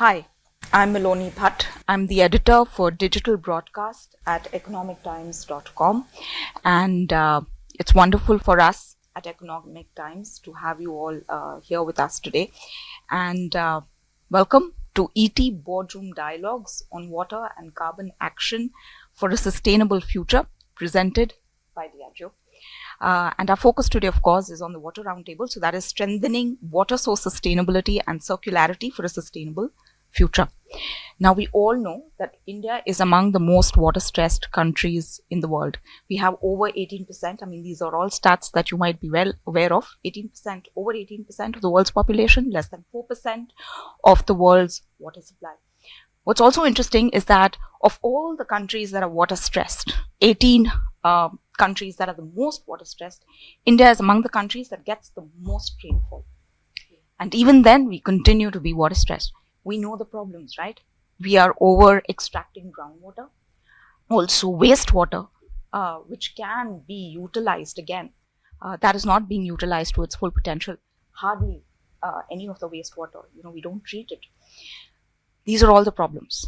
Hi, I'm Miloni Bhatt. I'm the editor for digital broadcast at economictimes.com, and it's wonderful for us at Economic Times to have you all here with us today. And welcome to ET Boardroom Dialogues on Water and Carbon Action for a Sustainable Future, presented by Diageo. And our focus today, of course, is on the Water Roundtable. So that is strengthening water source sustainability and circularity for a sustainable future. Now, we all know that India is among the most water-stressed countries in the world. We have over 18%. I mean, these are all stats that you might be well aware of. 18%, over 18% of the world's population, less than 4% of the world's water supply. What's also interesting is that of all the countries that are water-stressed, 18 countries that are the most water stressed, India is among the countries that gets the most rainfall. And even then, we continue to be water stressed. We know the problems, right? We are over extracting groundwater, also wastewater, which can be utilized again. That is not being utilized to its full potential. Hardly any of the wastewater, we don't treat it. These are all the problems.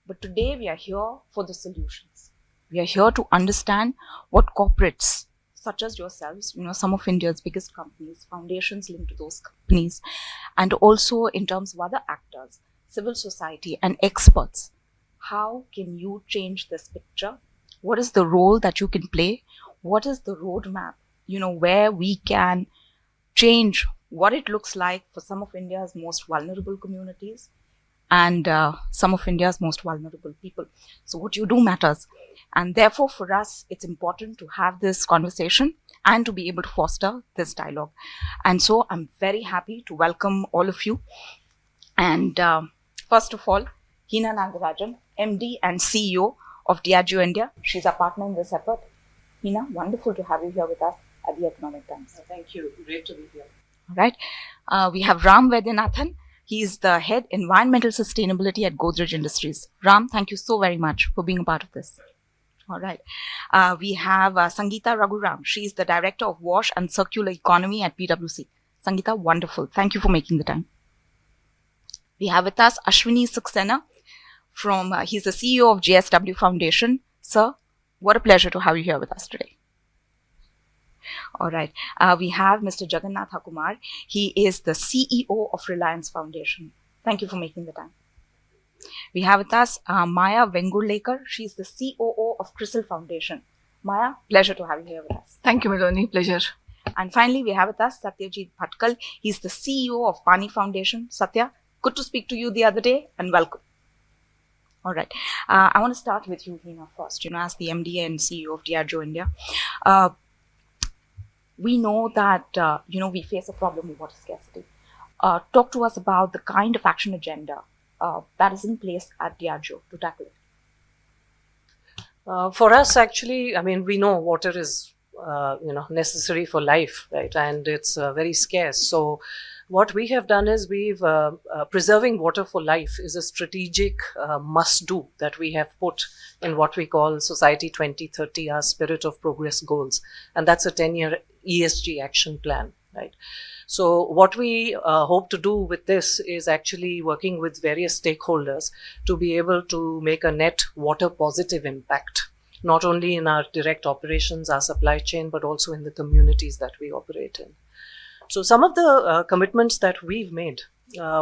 But today we are here for the solutions. We are here to understand what corporates, such as yourselves, some of India's biggest companies, foundations linked to those companies, and also in terms of other actors, civil society and experts, how can you change this picture? What is the role that you can play? What is the roadmap, where we can change what it looks like for some of India's most vulnerable communities and some of India's most vulnerable people. So what you do matters. And therefore, for us, it's important to have this conversation and to be able to foster this dialogue. And so I'm very happy to welcome all of you. And first of all, Hina Nagarajan, MD and CEO of Diageo India. She's a partner in this effort. Hina, wonderful to have you here with us at the Economic Times. Thank you. Great to be here. All right. We have Vaidyanathan. He is the head environmental sustainability at Godrej Industries. Ram, thank you so very much for being a part of this. All right. We have Sangeetha Raghuram. She is the director of wash and circular economy at PwC. Sangeetha, wonderful. Thank you for making the time. We have with us Ashwini Saxena he's the CEO of JSW Foundation. Sir, what a pleasure to have you here with us today. All right. We have Mr. Jagannatha Kumar. He is the CEO of Reliance Foundation. Thank you for making the time. We have with us Maya Vengurlekar. She is the COO of CRISIL Foundation. Maya, pleasure to have you here with us. Thank you, Miloni. Pleasure. And finally, we have with us Satyajit Bhatkal. He's the CEO of Paani Foundation. Satya, good to speak to you the other day and welcome. All right. I want to start with you, Hina, first. As the MD and CEO of Diageo India. We know that, we face a problem with water scarcity. Talk to us about the kind of action agenda that is in place at Diageo to tackle it. For us, actually, we know water is, necessary for life, right? And it's very scarce. So what we have done is preserving water for life is a strategic must-do that we have put in what we call Society 2030, our Spirit of Progress goals. And that's a 10-year ESG action plan, right? So what we hope to do with this is actually working with various stakeholders to be able to make a net water positive impact, not only in our direct operations, our supply chain, but also in the communities that we operate in. So some of the commitments that we've made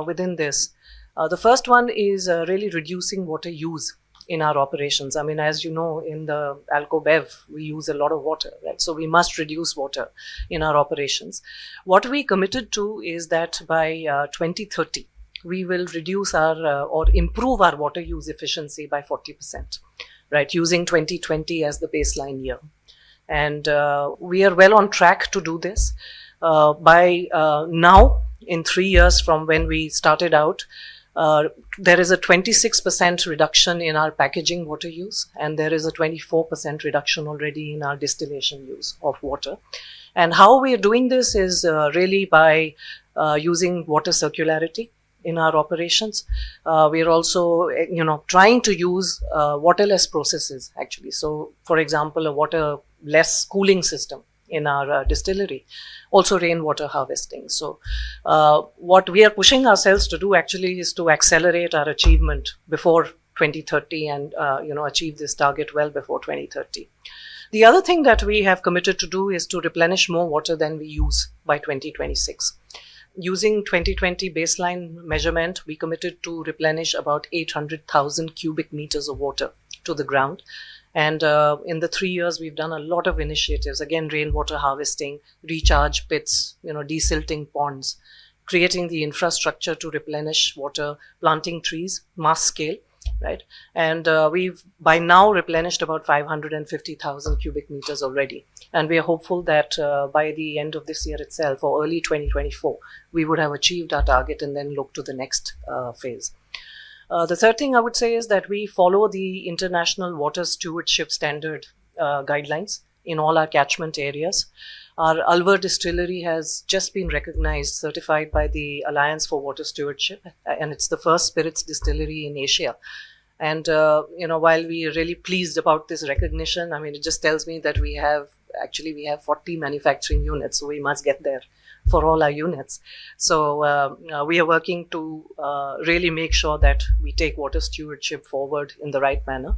within this, the first one is really reducing water use in our operations. As you know, in the Alco-Bev, we use a lot of water, right? So we must reduce water in our operations. What we committed to is that by 2030, we will reduce or improve our water use efficiency by 40%, right? Using 2020 as the baseline year. And we are well on track to do this. By now, in 3 years from when we started out, there is a 26% reduction in our packaging water use, and there is a 24% reduction already in our distillation use of water. And how we are doing this is really by using water circularity in our operations. We are also, trying to use waterless processes, actually. So, for example, a waterless cooling system in our distillery. Also rainwater harvesting. So what we are pushing ourselves to do actually is to accelerate our achievement before 2030 and achieve this target well before 2030. The other thing that we have committed to do is to replenish more water than we use by 2026. Using 2020 baseline measurement, we committed to replenish about 800,000 cubic meters of water to the ground. And in the 3 years, we've done a lot of initiatives. Again, rainwater harvesting, recharge pits, desilting ponds, creating the infrastructure to replenish water, planting trees, mass scale, right? And we've by now replenished about 550,000 cubic meters already. And we are hopeful that by the end of this year itself or early 2024, we would have achieved our target and then look to the next phase. The third thing I would say is that we follow the International Water Stewardship Standard guidelines in all our catchment areas. Our Alwar distillery has just been recognized, certified by the Alliance for Water Stewardship, and it's the first spirits distillery in Asia. And, while we are really pleased about this recognition, I mean, it just tells me that we have 40 manufacturing units, so we must get there for all our units. So we are working to really make sure that we take water stewardship forward in the right manner.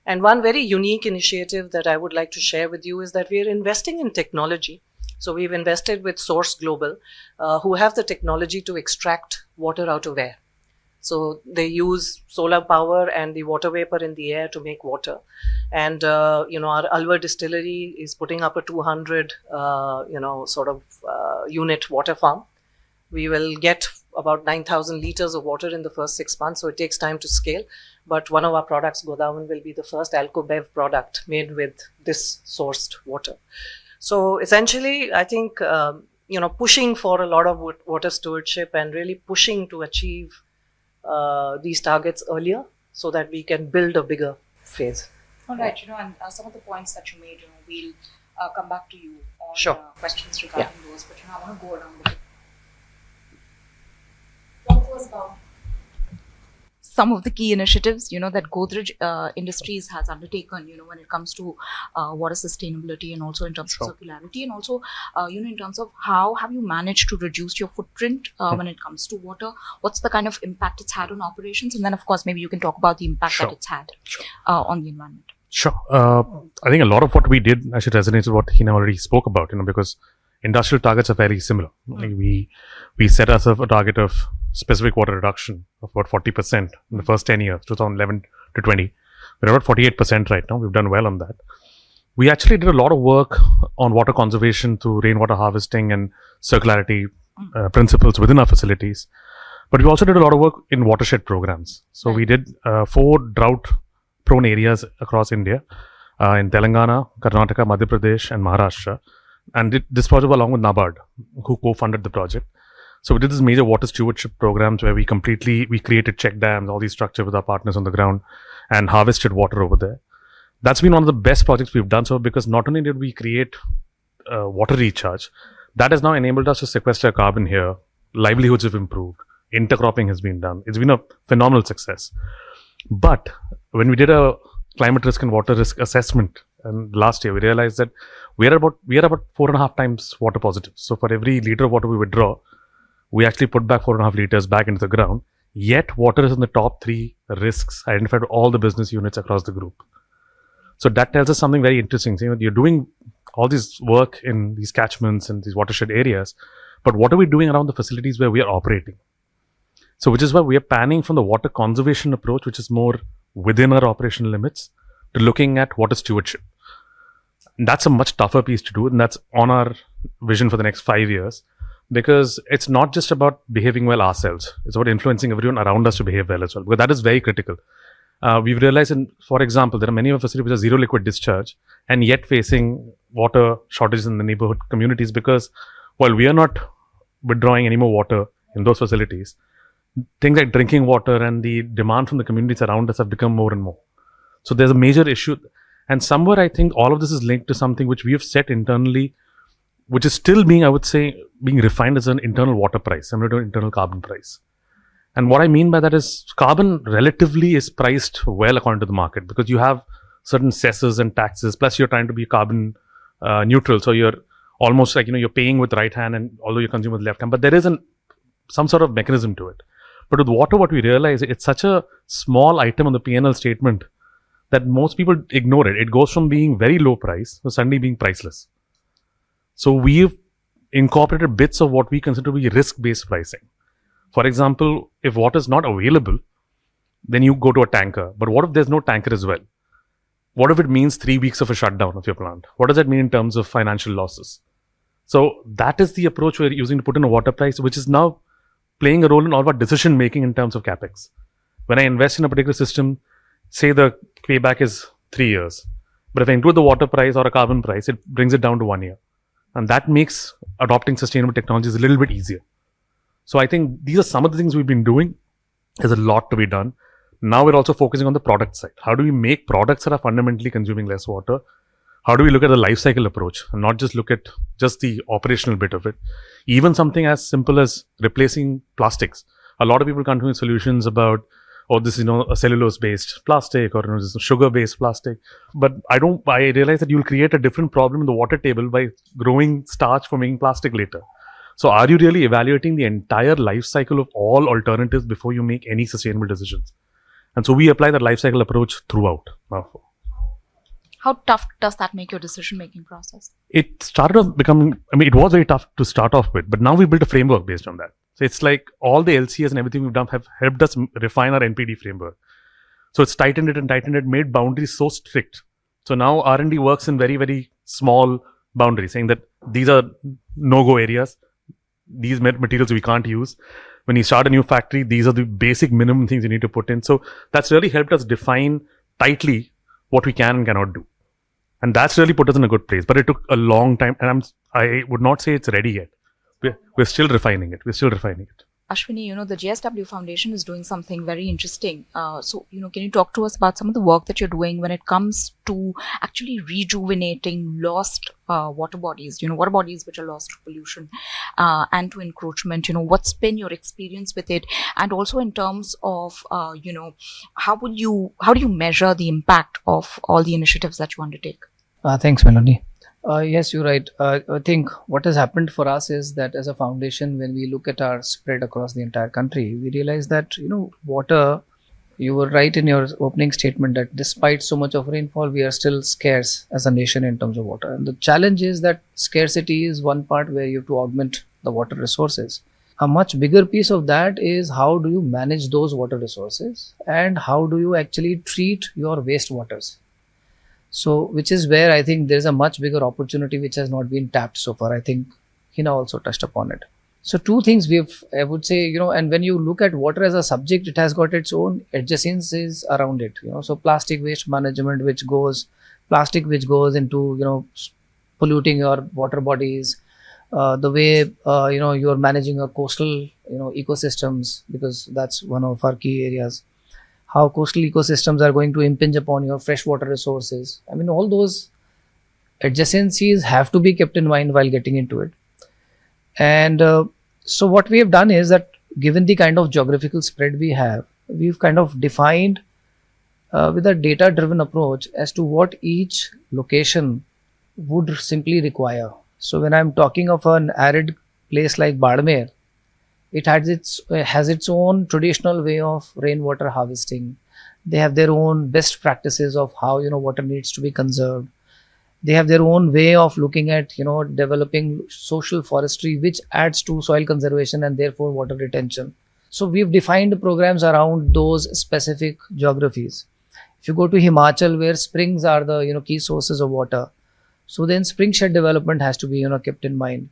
And one very unique initiative that I would like to share with you is that we are investing in technology. So we've invested with Source Global, who have the technology to extract water out of air. So they use solar power and the water vapor in the air to make water. And, our Alwar distillery is putting up a 200, unit water farm. We will get about 9,000 liters of water in the first 6 months. So it takes time to scale. But one of our products, Godawan, will be the first Alcobev product made with this sourced water. So essentially, I think, pushing for a lot of water stewardship and really pushing to achieve these targets earlier so that we can build a bigger phase. All right, and some of the points that you made, we'll come back to you on Sure. Questions regarding those. But I want to go around the talk to us about some of the key initiatives, that Godrej Industries has undertaken, when it comes to water sustainability and also in terms of circularity and also, in terms of how have you managed to reduce your footprint when it comes to water? What's the kind of impact it's had on operations? And then, of course, maybe you can talk about the impact that it's had on the environment. Sure. I think a lot of what we did actually resonates with what Hina already spoke about, because industrial targets are very similar. Like we set ourselves a target of specific water reduction of about 40% in the first 10 years, 2011 to 20. We're about 48% right now. We've done well on that. We actually did a lot of work on water conservation through rainwater harvesting and circularity principles within our facilities. But we also did a lot of work in watershed programs. So we did 4 drought-prone areas across India, in Telangana, Karnataka, Madhya Pradesh, and Maharashtra. And did this project along with NABARD, who co-funded the project. So we did this major water stewardship programs where we created check dams, all these structures with our partners on the ground and harvested water over there. That's been one of the best projects we've done so, because not only did we create water recharge, that has now enabled us to sequester carbon here. Livelihoods have improved. Intercropping has been done. It's been a phenomenal success. But when we did a climate risk and water risk assessment and last year, we realized that we are about 4.5 times water positive. So for every liter of water we withdraw, we actually put back 4.5 liters back into the ground. Yet water is in the top 3 risks identified by all the business units across the group. So that tells us something very interesting. You're doing all this work in these catchments and these watershed areas, but what are we doing around the facilities where we are operating? So which is why we are panning from the water conservation approach, which is more within our operational limits, to looking at water stewardship. And that's a much tougher piece to do, and that's on our vision for the next 5 years, because it's not just about behaving well ourselves. It's about influencing everyone around us to behave well as well, because that is very critical. We've realized, for example, there are many of our facilities which are zero liquid discharge and yet facing water shortages in the neighborhood communities, because while we are not withdrawing any more water in those facilities, things like drinking water and the demand from the communities around us have become more and more. So there's a major issue. And somewhere I think all of this is linked to something which we have set internally, which is still being refined as an internal water price, similar to an internal carbon price. And what I mean by that is carbon relatively is priced well according to the market, because you have certain cesses and taxes, plus you're trying to be carbon neutral. So you're almost like, you're paying with right hand and although you consume with left hand, but there is some sort of mechanism to it. But with water, what we realize, it's such a small item on the P&L statement that most people ignore it. It goes from being very low price to suddenly being priceless. So we've incorporated bits of what we consider to be risk-based pricing. For example, if water is not available, then you go to a tanker. But what if there's no tanker as well? What if it means 3 weeks of a shutdown of your plant? What does that mean in terms of financial losses? So that is the approach we're using to put in a water price, which is now playing a role in all of our decision making in terms of capex. When I invest in a particular system, say the payback is 3 years, but if I include the water price or a carbon price, it brings it down to 1 year. And that makes adopting sustainable technologies a little bit easier. So I think these are some of the things we've been doing. There's a lot to be done. Now we're also focusing on the product side. How do we make products that are fundamentally consuming less water? How do we look at the life cycle approach and not just look at just the operational bit of it? Even something as simple as replacing plastics. A lot of people come to me with solutions about, oh, this is a cellulose-based plastic or this is a sugar-based plastic. But I realize that you'll create a different problem in the water table by growing starch for making plastic later. So are you really evaluating the entire life cycle of all alternatives before you make any sustainable decisions? And so we apply that life cycle approach throughout. How tough does that make your decision-making process? It started off becoming, it was very tough to start off with, but now we built a framework based on that. So it's like all the LCS and everything we've done have helped us refine our NPD framework. So it's tightened it, made boundaries so strict. So now R&D works in very, very small boundaries, saying that these are no-go areas. These materials we can't use. When you start a new factory, these are the basic minimum things you need to put in. So that's really helped us define tightly what we can and cannot do. And that's really put us in a good place. But it took a long time. And I would not say it's ready yet. We're still refining it. Ashwini, the JSW Foundation is doing something very interesting. So, can you talk to us about some of the work that you're doing when it comes to actually rejuvenating lost water bodies, water bodies which are lost to pollution and to encroachment? What's been your experience with it? And also in terms of, how do you measure the impact of all the initiatives that you undertake? Thanks, Miloni. Yes, you're right. I think what has happened for us is that as a foundation, when we look at our spread across the entire country, we realize that, water, you were right in your opening statement that despite so much of rainfall, we are still scarce as a nation in terms of water. And the challenge is that scarcity is one part where you have to augment the water resources. A much bigger piece of that is how do you manage those water resources and how do you actually treat your wastewaters? So, which is where I think there's a much bigger opportunity which has not been tapped so far. I think Hina also touched upon it. So, two things I would say, and when you look at water as a subject, it has got its own adjacencies around it. So plastic waste management, which goes into, polluting your water bodies, the way, you're managing your coastal, ecosystems, because that's one of our key areas. How coastal ecosystems are going to impinge upon your freshwater resources. All those adjacencies have to be kept in mind while getting into it. And so what we have done is that given the kind of geographical spread we have, we've kind of defined with a data-driven approach as to what each location would simply require. So when I'm talking of an arid place like Badmer, it has its own traditional way of rainwater harvesting. They have their own best practices of how water needs to be conserved. They have their own way of looking at developing social forestry, which adds to soil conservation and therefore water retention. So we've defined programs around those specific geographies. If you go to Himachal, where springs are the key sources of water, so then spring shed development has to be kept in mind.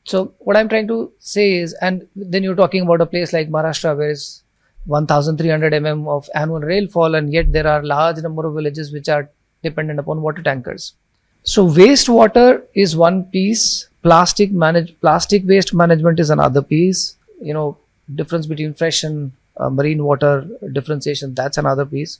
So what I'm trying to say is, and then you're talking about a place like Maharashtra where it's 1,300 mm of annual rainfall, and yet there are large number of villages which are dependent upon water tankers. So wastewater is one piece, plastic waste management is another piece, difference between fresh and marine water differentiation, that's another piece.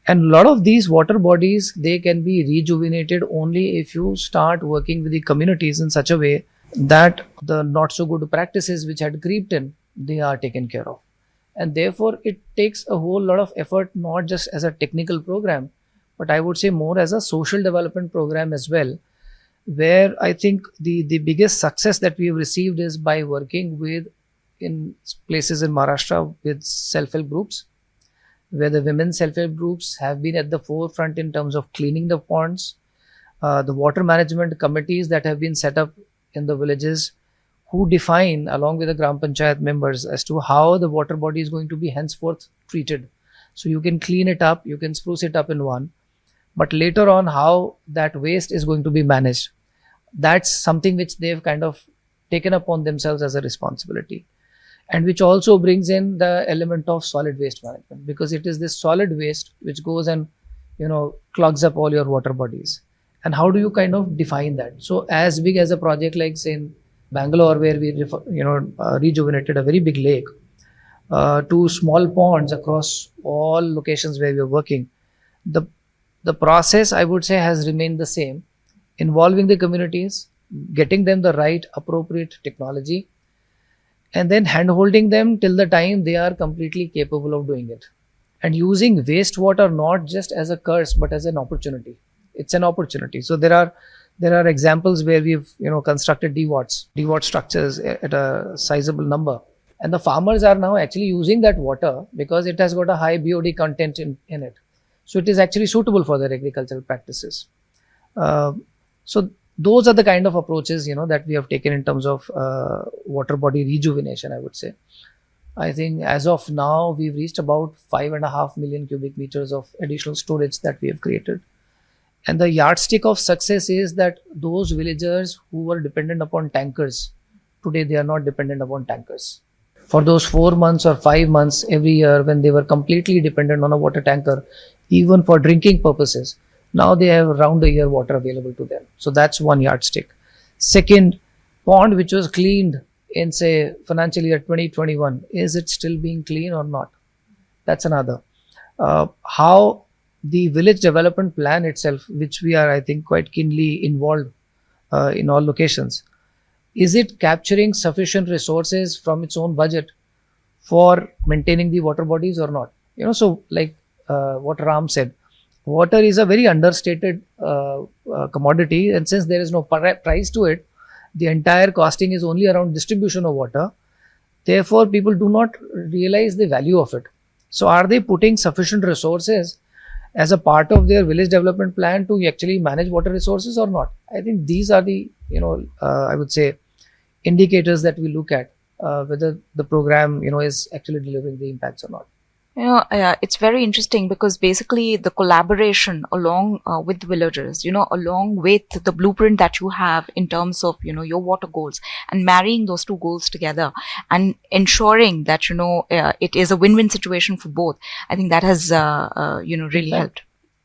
And a lot of these water bodies, they can be rejuvenated only if you start working with the communities in such a way that the not so good practices which had creeped in, they are taken care of. And therefore it takes a whole lot of effort, not just as a technical program, but I would say more as a social development program as well, where I think the biggest success that we have received is by working with in places in Maharashtra with self-help groups, where the women self-help groups have been at the forefront in terms of cleaning the ponds, the water management committees that have been set up in the villages, who define along with the Gram Panchayat members as to how the water body is going to be henceforth treated. So you can clean it up, you can spruce it up in one, but later on how that waste is going to be managed, that's something which they've kind of taken upon themselves as a responsibility, and which also brings in the element of solid waste management, because it is this solid waste which goes and clogs up all your water bodies. And how do you kind of define that? So as big as a project like say in Bangalore, where we rejuvenated a very big lake, to small ponds across all locations where we are working, the process, I would say, has remained the same, involving the communities, getting them the right appropriate technology, and then hand-holding them till the time they are completely capable of doing it, and using wastewater not just as a curse but as an opportunity. It's an opportunity. So there are examples where we've constructed DWAT structures at a sizable number, and the farmers are now actually using that water because it has got a high BOD content in it. So it is actually suitable for their agricultural practices. So those are the kind of approaches that we have taken in terms of water body rejuvenation, I would say. I think as of now we've reached about 5.5 million cubic meters of additional storage that we have created. And the yardstick of success is that those villagers who were dependent upon tankers, today they are not dependent upon tankers. For those 4 months or 5 months every year when they were completely dependent on a water tanker, even for drinking purposes, now they have around the year water available to them. So that's one yardstick. Second, pond which was cleaned in say financial year 2021, is it still being clean or not? That's another. How the village development plan itself, which we are I think quite keenly involved in all locations, is it capturing sufficient resources from its own budget for maintaining the water bodies or not? So like what Ram said, water is a very understated commodity, and since there is no price to it, the entire costing is only around distribution of water. Therefore people do not realize the value of it. So are they putting sufficient resources as a part of their village development plan to actually manage water resources or not? I think these are the I would say indicators that we look at whether the program is actually delivering the impacts or not. It's very interesting because basically the collaboration along with the villagers, along with the blueprint that you have in terms of, your water goals, and marrying those two goals together and ensuring that, it is a win-win situation for both. I think that has, really helped.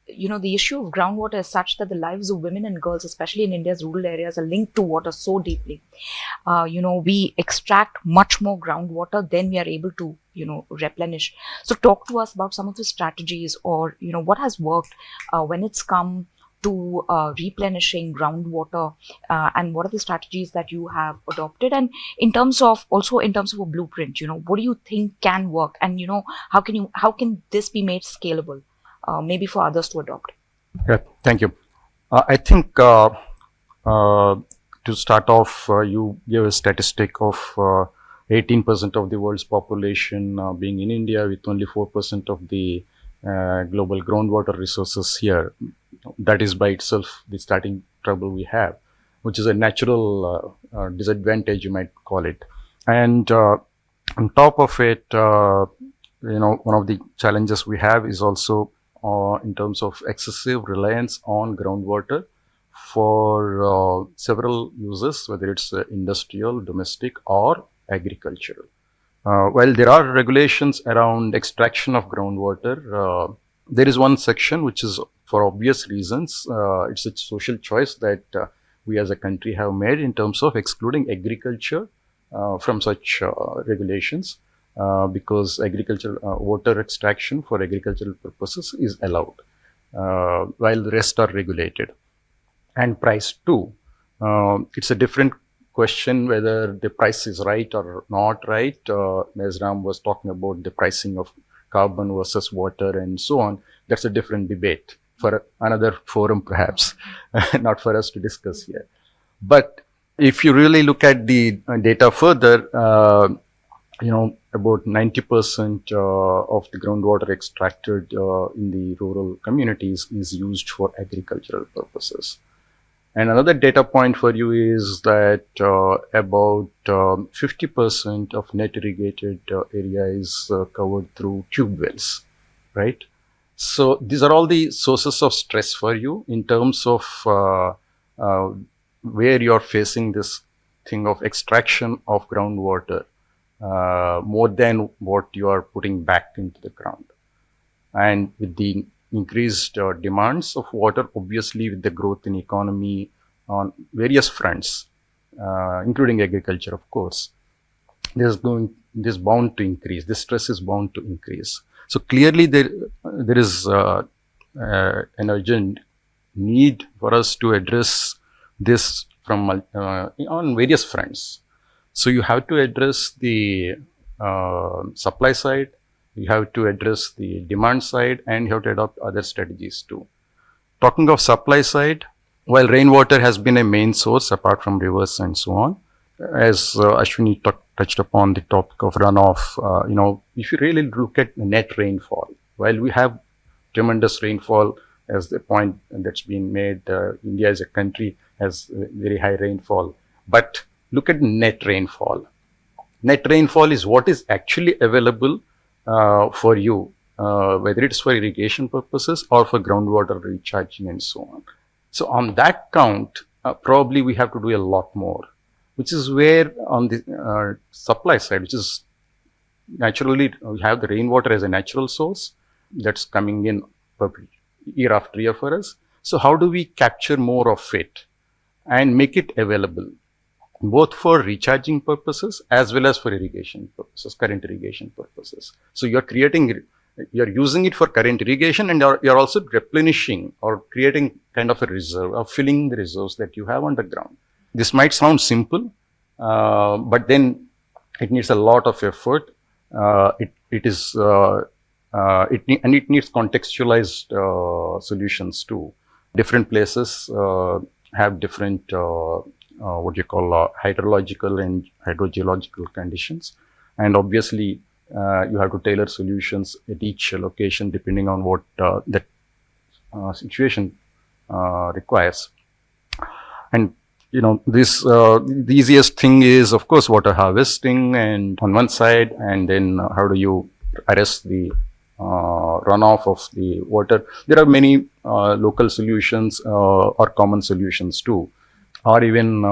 The issue of groundwater is such that the lives of women and girls, especially in India's rural areas, are linked to water so deeply. We extract much more groundwater than we are able to, replenish. So talk to us about some of the strategies or, what has worked when it's come to replenishing groundwater and what are the strategies that you have adopted, and in terms of a blueprint, what do you think can work, and, how can this be made scalable? Maybe for others to adopt. Yeah, thank you. I think to start off, you gave a statistic of 18% of the world's population being in India, with only 4% of the global groundwater resources here. That is by itself the starting trouble we have, which is a natural disadvantage, you might call it. And on top of it, one of the challenges we have is also in terms of excessive reliance on groundwater for several uses, whether it's industrial, domestic, or agricultural. While there are regulations around extraction of groundwater, there is one section which is, for obvious reasons, it's a social choice that we as a country have made in terms of excluding agriculture from such regulations. Because agricultural water extraction for agricultural purposes is allowed, while the rest are regulated, and price too. It's a different question whether the price is right or not right. As Ram was talking about the pricing of carbon versus water and so on, that's a different debate. for another forum perhaps, not for us to discuss here. But if you really look at the data further, about 90% of the groundwater extracted in the rural communities is used for agricultural purposes. And another data point for you is that about 50% of net irrigated area is covered through tube wells, right? So these are all the sources of stress for you in terms of where you're facing this thing of extraction of groundwater more than what you are putting back into the ground. And with the increased demands of water, obviously with the growth in economy on various fronts, including agriculture, of course, this is bound to increase. This stress is bound to increase. So clearly there is an urgent need for us to address this from on various fronts. So you have to address the supply side, you have to address the demand side, and you have to adopt other strategies too. Talking of supply side, while rainwater has been a main source apart from rivers and so on, as Ashwini touched upon the topic of runoff, if you really look at net rainfall, while we have tremendous rainfall, as the point that's been made, India as a country has very high rainfall, but look at net rainfall. Net rainfall is what is actually available for you, whether it's for irrigation purposes or for groundwater recharging and so on. So on that count, probably we have to do a lot more, which is where on the supply side, which is naturally, we have the rainwater as a natural source that's coming in year after year for us. So how do we capture more of it and make it available, both for recharging purposes as well as for irrigation purposes, current irrigation purposes? So you're using it for current irrigation, and you're also replenishing or creating kind of a reserve or filling the reserves that you have on the ground. This might sound simple, but then it needs a lot of effort. It needs contextualized solutions too. Different places have different hydrological and hydrogeological conditions, and obviously you have to tailor solutions at each location depending on what that situation requires. And the easiest thing is, of course, water harvesting, and on one side, and then how do you arrest the runoff of the water? There are many local solutions or common solutions too, or even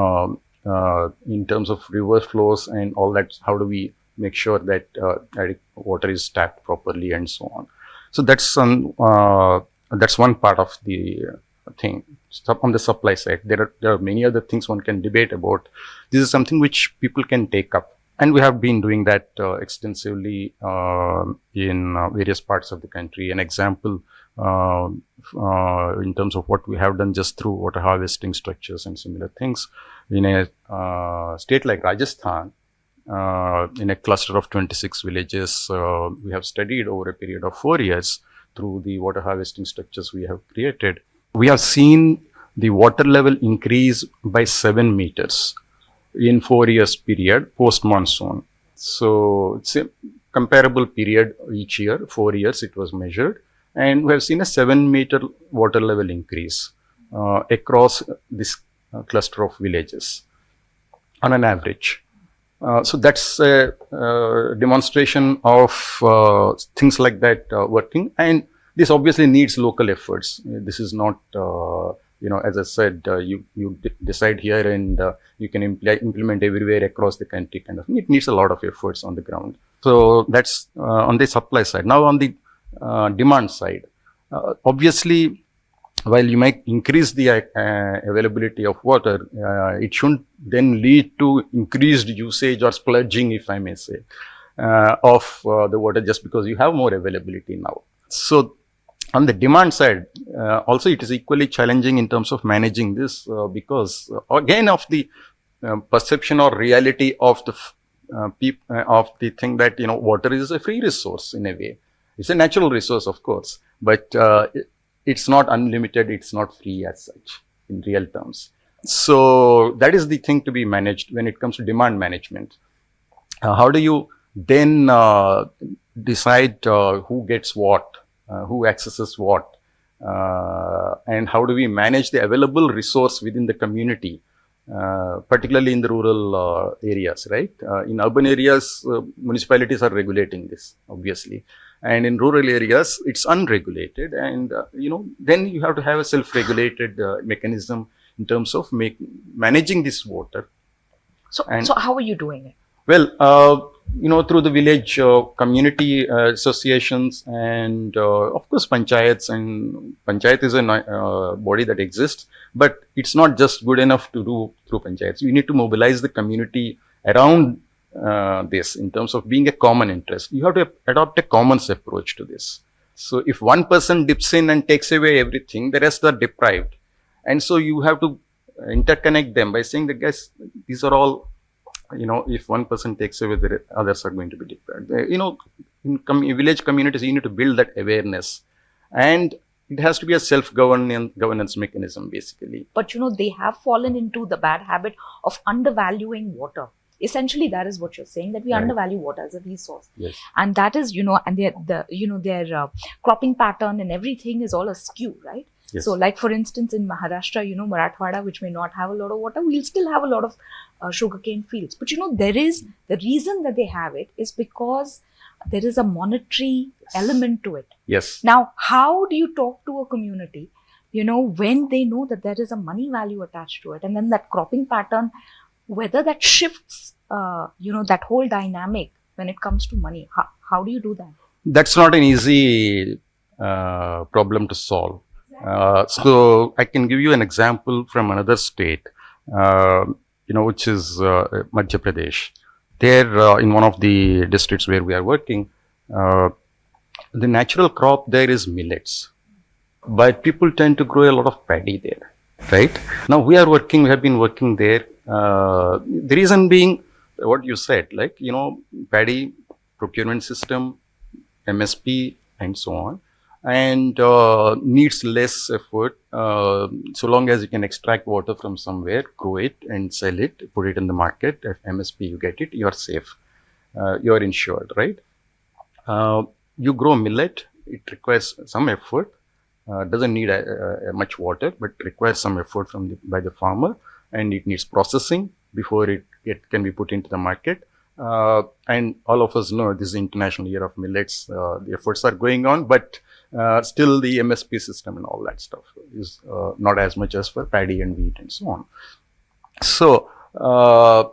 in terms of river flows and all that. How do we make sure that water is tapped properly and so on? So that's one part of the thing. On the supply side, there are many other things one can debate about. This is something which people can take up, and we have been doing that extensively in various parts of the country. An example in terms of what we have done just through water harvesting structures and similar things in a state like Rajasthan, in a cluster of 26 villages, we have studied over a period of 4 years through the water harvesting structures we have created. We have seen the water level increase by 7 meters in 4 years period post monsoon. So it's a comparable period each year, 4 years it was measured, and we have seen a 7-meter water level increase across this cluster of villages on an average. So that's a demonstration of things like that working, and this obviously needs local efforts. This is not, as I said, you decide here and you can implement everywhere across the country kind of thing. It needs a lot of efforts on the ground. So that's on the supply side. Now on the demand side, obviously, while you might increase the availability of water, it shouldn't then lead to increased usage or splurging, if I may say, of the water just because you have more availability now. So on the demand side, also it is equally challenging in terms of managing this because again of the perception or reality of the thing that water is a free resource in a way. It's a natural resource, of course, but it's not unlimited, it's not free as such in real terms. So that is the thing to be managed when it comes to demand management. How do you then decide who gets what, who accesses what, and how do we manage the available resource within the community, particularly in the rural areas, right? In urban areas, municipalities are regulating this, obviously. And in rural areas, it's unregulated. And, then you have to have a self-regulated mechanism in terms of managing this water. So how are you doing it? Well, through the village community associations and, of course, panchayats. And panchayat is a body that exists, but it's not just good enough to do through panchayats. You need to mobilize the community around this in terms of being a common interest. You have to adopt a commons approach to this. So if one person dips in and takes away everything, the rest are deprived. And so you have to interconnect them by saying that, guys, these are all, if one person takes away, the others are going to be deprived. In village communities, you need to build that awareness. And it has to be a self-governance mechanism, basically. But they have fallen into the bad habit of undervaluing water. Essentially, that is what you're saying, that we undervalue water as a resource. Yes. And that is, and their cropping pattern and everything is all askew, right? Yes. So like, for instance, in Maharashtra, Marathwada, which may not have a lot of water, we'll still have a lot of sugarcane fields. But there is, the reason that they have it is because there is a monetary element to it. Yes. Now, how do you talk to a community, when they know that there is a money value attached to it, and then that cropping pattern, whether that shifts, that whole dynamic when it comes to money? How do you do that? That's not an easy problem to solve. So I can give you an example from another state, which is Madhya Pradesh. There, in one of the districts where we are working, the natural crop there is millets, but people tend to grow a lot of paddy there, right? Now we have been working there. The reason being what you said, like, paddy procurement system, MSP, and so on, and needs less effort, so long as you can extract water from somewhere, grow it and sell it, put it in the market. If MSP you get it, you are safe, you are insured, right? You grow millet, it requires some effort, doesn't need much water, but requires some effort by the farmer, and it needs processing before it can be put into the market. And all of us know this is International Year of Millets. The efforts are going on, but still the MSP system and all that stuff is not as much as for paddy and wheat and so on. So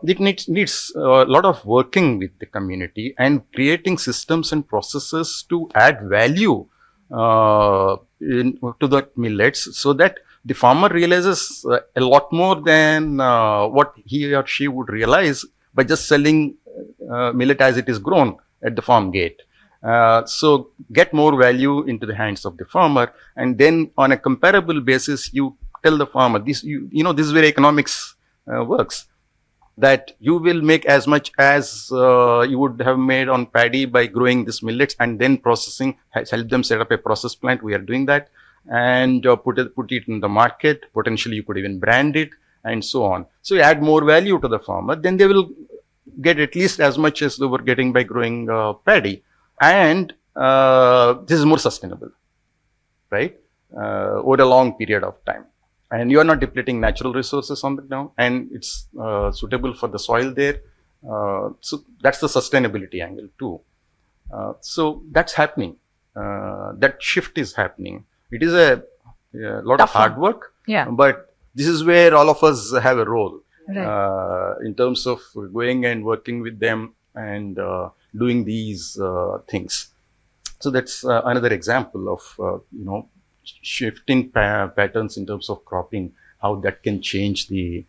it needs a lot of working with the community and creating systems and processes to add value to the millets, so that the farmer realizes a lot more than what he or she would realize by just selling millet as it is grown at the farm gate. So get more value into the hands of the farmer, and then on a comparable basis, you tell the farmer, this is where economics works, that you will make as much as you would have made on paddy by growing this millets and then processing. Help them set up a process plant. We are doing that, and put it in the market. Potentially, you could even brand it and so on. So you add more value to the farmer, then they will get at least as much as they were getting by growing paddy. And this is more sustainable, right? Over a long period of time. And you are not depleting natural resources on the ground, and it's suitable for the soil there. So that's the sustainability angle too. So that's happening. That shift is happening. It is a lot of hard work, but this is where all of us have a role, in terms of going and working with them and doing these things. So that's another example of shifting patterns in terms of cropping, how that can change the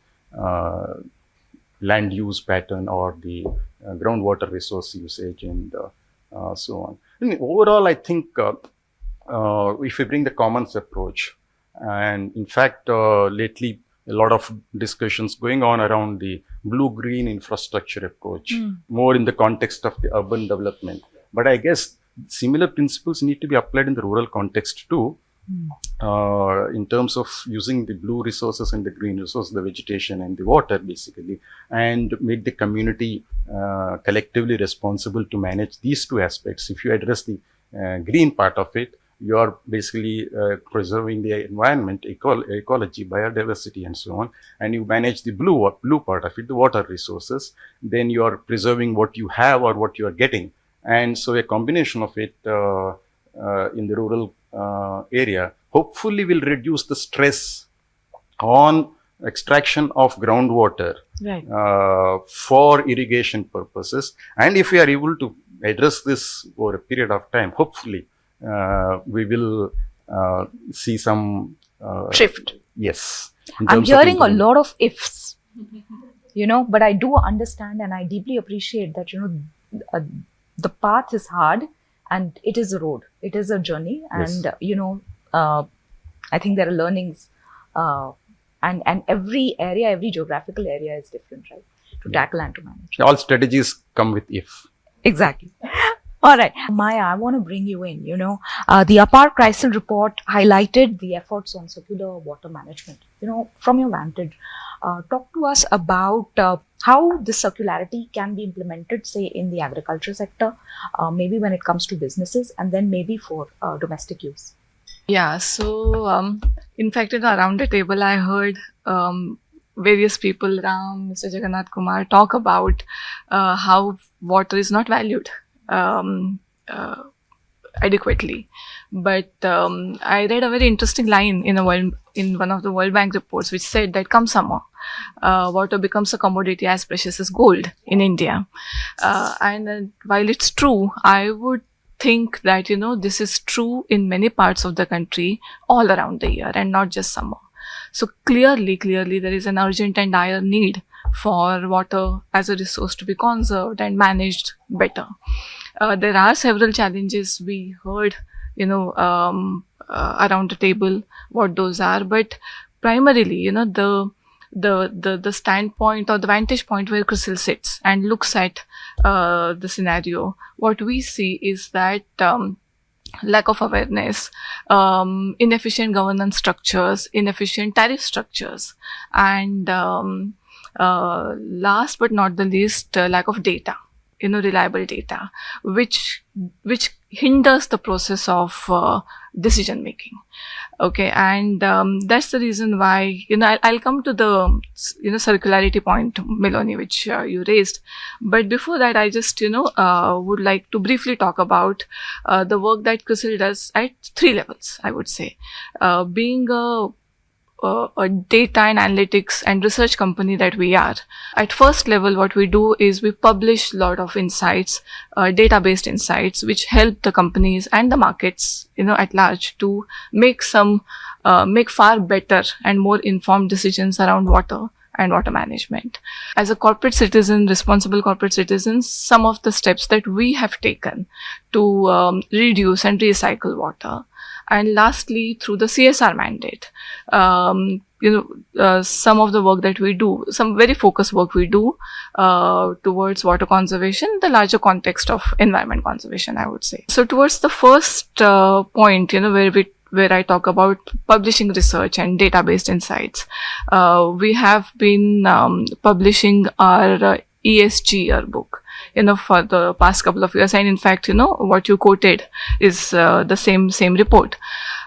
land use pattern or the groundwater resource usage and so on. And overall, I think if we bring the commons approach, and in fact, lately a lot of discussions going on around the blue-green infrastructure approach, more in the context of the urban development. But I guess similar principles need to be applied in the rural context too. in terms of using the blue resources and the green resources, the vegetation and the water basically, and make the community collectively responsible to manage these two aspects. If you address the green part of it, you are basically preserving the environment, ecology, biodiversity, and so on. And you manage the blue part of it, the water resources. Then you are preserving what you have or what you are getting. And so a combination of it in the rural area hopefully will reduce the stress on extraction of groundwater for irrigation purposes. And if we are able to address this over a period of time, hopefully we will see some Shift. Yes. I'm hearing a lot of ifs, but I do understand and I deeply appreciate that, the path is hard and it is a road, it is a journey. Yes. And, I think there are learnings and every area, every geographical area is different, right? To tackle and to manage. All strategies come with if. Exactly. All right. Maya, I want to bring you in. The APAR CRISIL report highlighted the efforts on circular water management. From your vantage, talk to us about how the circularity can be implemented, say, in the agriculture sector, maybe when it comes to businesses, and then maybe for domestic use. Yeah, so in fact, around the table, I heard various people, Ram, Mr. Jagannatha Kumar, talk about how water is not valued adequately. But I read a very interesting line in one of the World Bank reports, which said that come summer, water becomes a commodity as precious as gold in India. And while it's true, I would think that, this is true in many parts of the country all around the year and not just summer. So clearly, there is an urgent and dire need for water as a resource to be conserved and managed better. There are several challenges we heard, around the table, what those are, but primarily, the standpoint or the vantage point where CRISIL sits and looks at the scenario, what we see is that lack of awareness, inefficient governance structures, inefficient tariff structures, and last but not the least, lack of data, reliable data, which hinders the process of decision making. Okay, and that's the reason why, I'll come to the, circularity point, Miloni, which you raised. But before that, I just, would like to briefly talk about the work that CRISIL does at 3 levels, I would say. Being a data and analytics and research company that we are, at first level, what we do is we publish a lot of insights, data-based insights, which help the companies and the markets, at large to make far better and more informed decisions around water and water management. As a corporate citizen, responsible corporate citizens, some of the steps that we have taken to reduce and recycle water. And lastly, through the CSR mandate, some of the work that we do, some very focused work we do towards water conservation, the larger context of environment conservation, I would say. So towards the first point, where I talk about publishing research and data-based insights, we have been publishing our ESG yearbook, for the past couple of years. And in fact, what you quoted is the same report.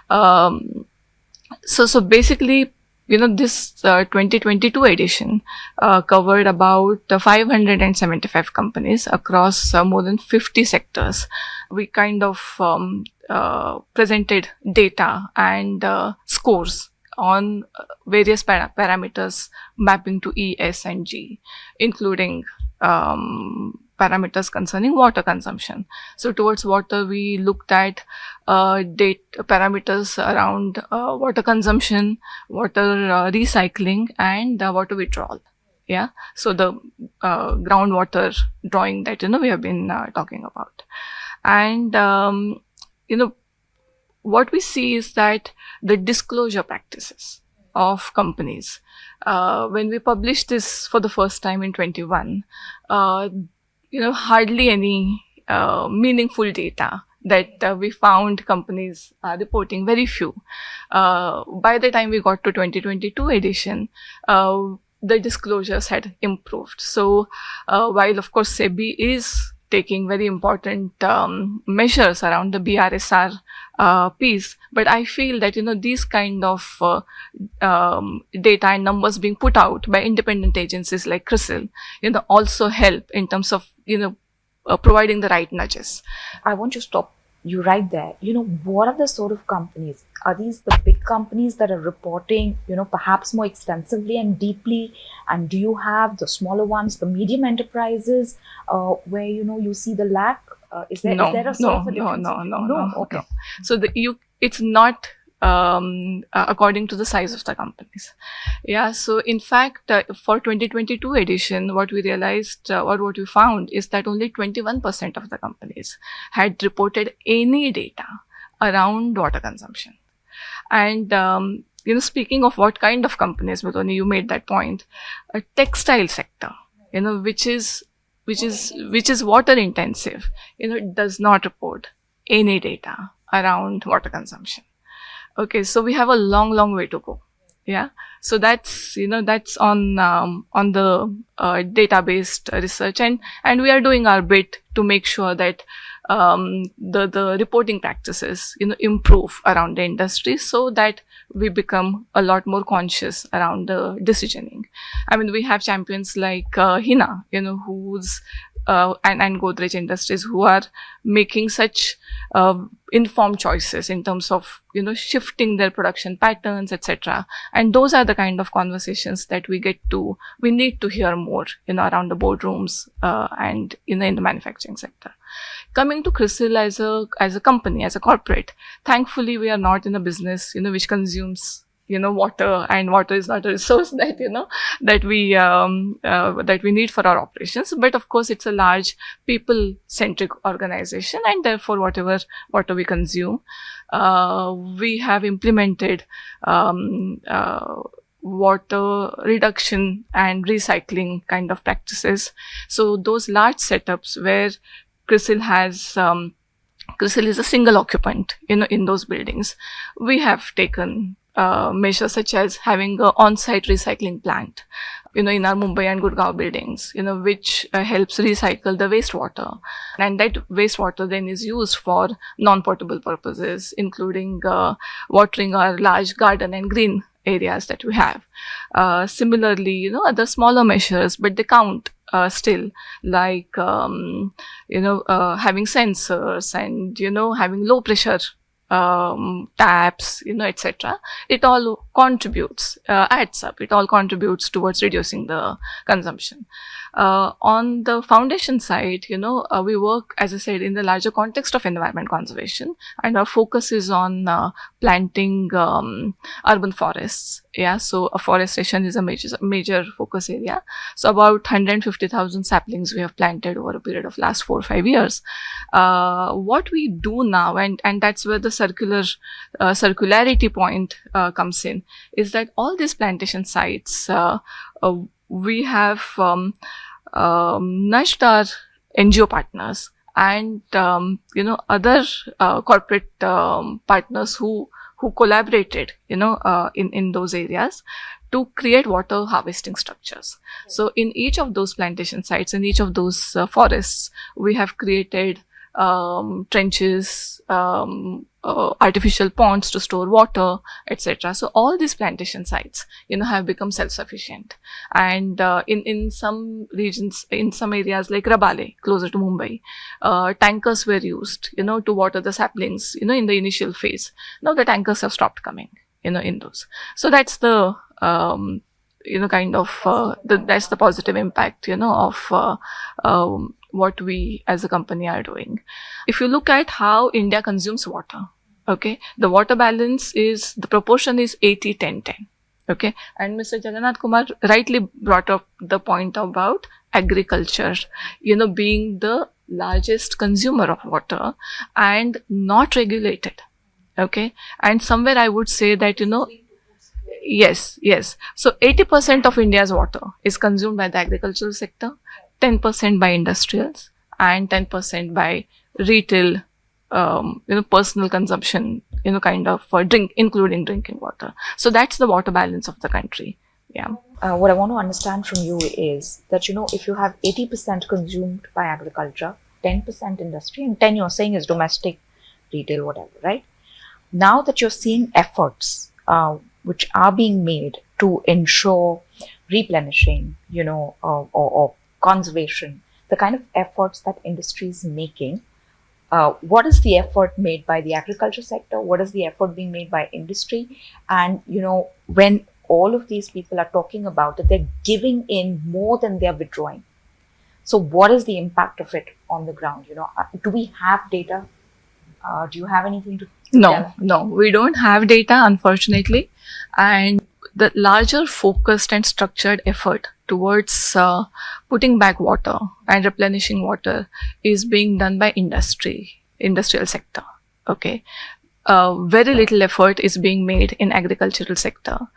So basically, this 2022 edition covered about 575 companies across more than 50 sectors. We kind of presented data and scores on various parameters mapping to E, S, and G, including parameters concerning water consumption. So towards water, we looked at parameters around water consumption, water recycling, and water withdrawal. Yeah. So the groundwater drawing that, we have been talking about. And, what we see is that the disclosure practices of companies, when we published this for the first time in 21, hardly any meaningful data that we found companies reporting, very few. By the time we got to 2022 edition, the disclosures had improved. So while of course SEBI is taking very important measures around the BRSR piece, but I feel that these kind of data and numbers being put out by independent agencies like CRISIL also help in terms of providing the right nudges. I want to stop you right there. What are the sort of companies? Are these the big companies that are reporting, perhaps more extensively and deeply? And do you have the smaller ones, the medium enterprises, where, you see the lack? Is there a sort of a difference? No. Okay. So it's not according to the size of the companies. Yeah. So in fact, for 2022 edition, what we realized or what we found is that only 21% of the companies had reported any data around water consumption. And speaking of what kind of companies, Miloni, you made that point, a textile sector, which is water intensive, does not report any data around water consumption. Okay, so we have a long way to go. Yeah, so that's on the data-based research, and we are doing our bit to make sure that the reporting practices improve around the industry, so that we become a lot more conscious around the decisioning. I mean, we have champions like Hina, who's and Godrej Industries, who are making such informed choices in terms of shifting their production patterns, etc. And those are the kind of conversations that we need to hear more around the boardrooms and in the manufacturing sector. Coming to CRISIL as a company, as a corporate, thankfully we are not in a business which consumes water, and water is not a resource that we need for our operations. But of course, it's a large people-centric organization, and therefore, whatever water we consume, we have implemented water reduction and recycling kind of practices. So those large setups where CRISIL is a single occupant, in those buildings, we have taken measures such as having an on-site recycling plant, in our Mumbai and Gurgaon buildings, which helps recycle the wastewater. And that wastewater then is used for non-potable purposes, including watering our large garden and green areas that we have. Similarly, other smaller measures, but they count still, like, having sensors and, having low pressure taps, etc. It all contributes, adds up. It all contributes towards reducing the consumption. On the foundation side, we work, as I said, in the larger context of environment conservation, and our focus is on planting urban forests. Yeah, so afforestation is a major focus area. So about 150,000 saplings we have planted over a period of last 4 or 5 years. What we do now, and that's where the circularity point comes in, is that all these plantation sites, we have nudged our NGO partners and other corporate partners who collaborated in those areas to create water harvesting structures. So in each of those plantation sites, in each of those forests, we have created trenches, artificial ponds to store water, etc. So all these plantation sites, have become self-sufficient. And in some regions, in some areas like Rabale, closer to Mumbai, tankers were used, to water the saplings, in the initial phase. Now the tankers have stopped coming, in those. So that's the that's the positive impact, of what we as a company are doing. If you look at how India consumes water, okay, the water balance the proportion is 80-10-10. Okay, and Mr. Jagannatha Kumar rightly brought up the point about agriculture, being the largest consumer of water and not regulated. Okay, and somewhere I would say that, yes. So 80% of India's water is consumed by the agricultural sector, 10% by industrials, and 10% by retail personal consumption, kind of for drink, including drinking water. So that's the water balance of the country. Yeah. What I want to understand from you is that, if you have 80% consumed by agriculture, 10% industry, and 10 you're saying is domestic, retail, whatever, right? Now that you're seeing efforts which are being made to ensure replenishing, or conservation, the kind of efforts that industry is making, what is the effort made by the agriculture sector? What is the effort being made by industry? And, when all of these people are talking about that they're giving in more than they're withdrawing. So what is the impact of it on the ground? Do we have data? Do you have anything to tell us? No, we don't have data, unfortunately. And the larger focused and structured effort towards putting back water and replenishing water is being done by industrial sector. Okay. Very little effort is being made in agricultural sector,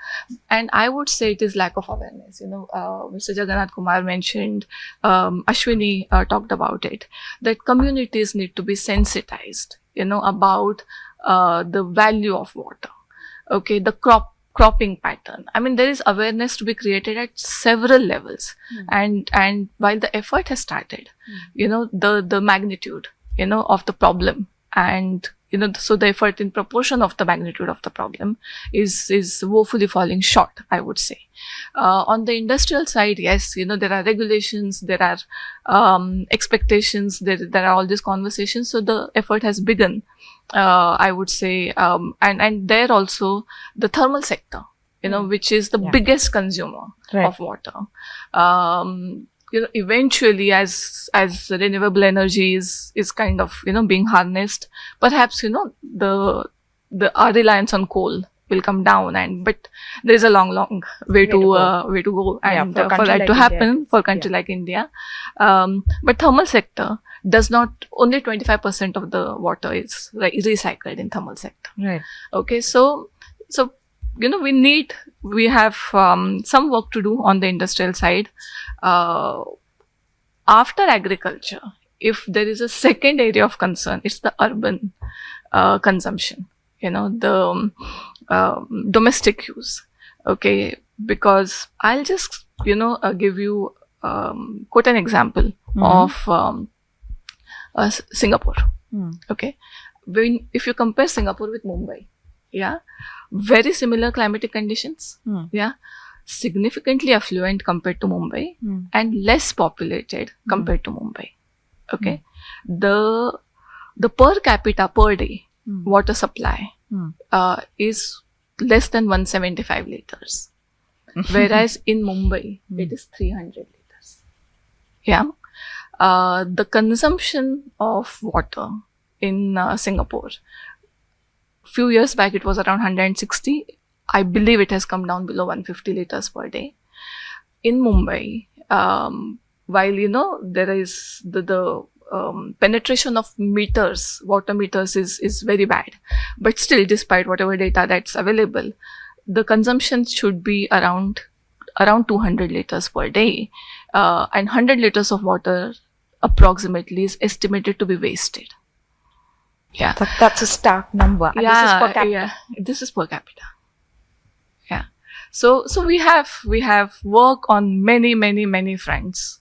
and I would say it is lack of awareness. Mr. Jagannatha Kumar mentioned, Ashwini talked about it, that communities need to be sensitized, about the value of water. Okay, the cropping pattern. I mean, there is awareness to be created at several levels, and while the effort has started, the magnitude, of the problem, and so the effort in proportion of the magnitude of the problem is woefully falling short, I would say. On the industrial side, yes, there are regulations, there are expectations, there are all these conversations. So the effort has begun, I would say, and there also the thermal sector, which is the biggest consumer of water. Eventually, as renewable energy is kind of being harnessed, perhaps our reliance on coal will come down, but there is a long way to go, and for that to happen for a country like India. But thermal sector does not, only 25% of the water is recycled in thermal sector. Right. Okay, so we have some work to do on the industrial side. After agriculture, if there is a second area of concern, it's the urban consumption, the domestic use. Okay, because I'll just, give you, quote an example of Singapore. Okay, if you compare Singapore with Mumbai, very similar climatic conditions, significantly affluent compared to Mumbai, and less populated compared to Mumbai. Okay, the per capita per day water supply is less than 175 liters, whereas in Mumbai it is 300 liters. The consumption of water in Singapore, few years back it was around 160. I believe it has come down below 150 liters per day. In Mumbai, while there is the penetration of meters, water meters is very bad, but still, despite whatever data that's available, the consumption should be around 200 liters per day, and 100 liters of water approximately is estimated to be wasted. That's a stark number. And this is per capita. This is per capita. So we have work on many fronts.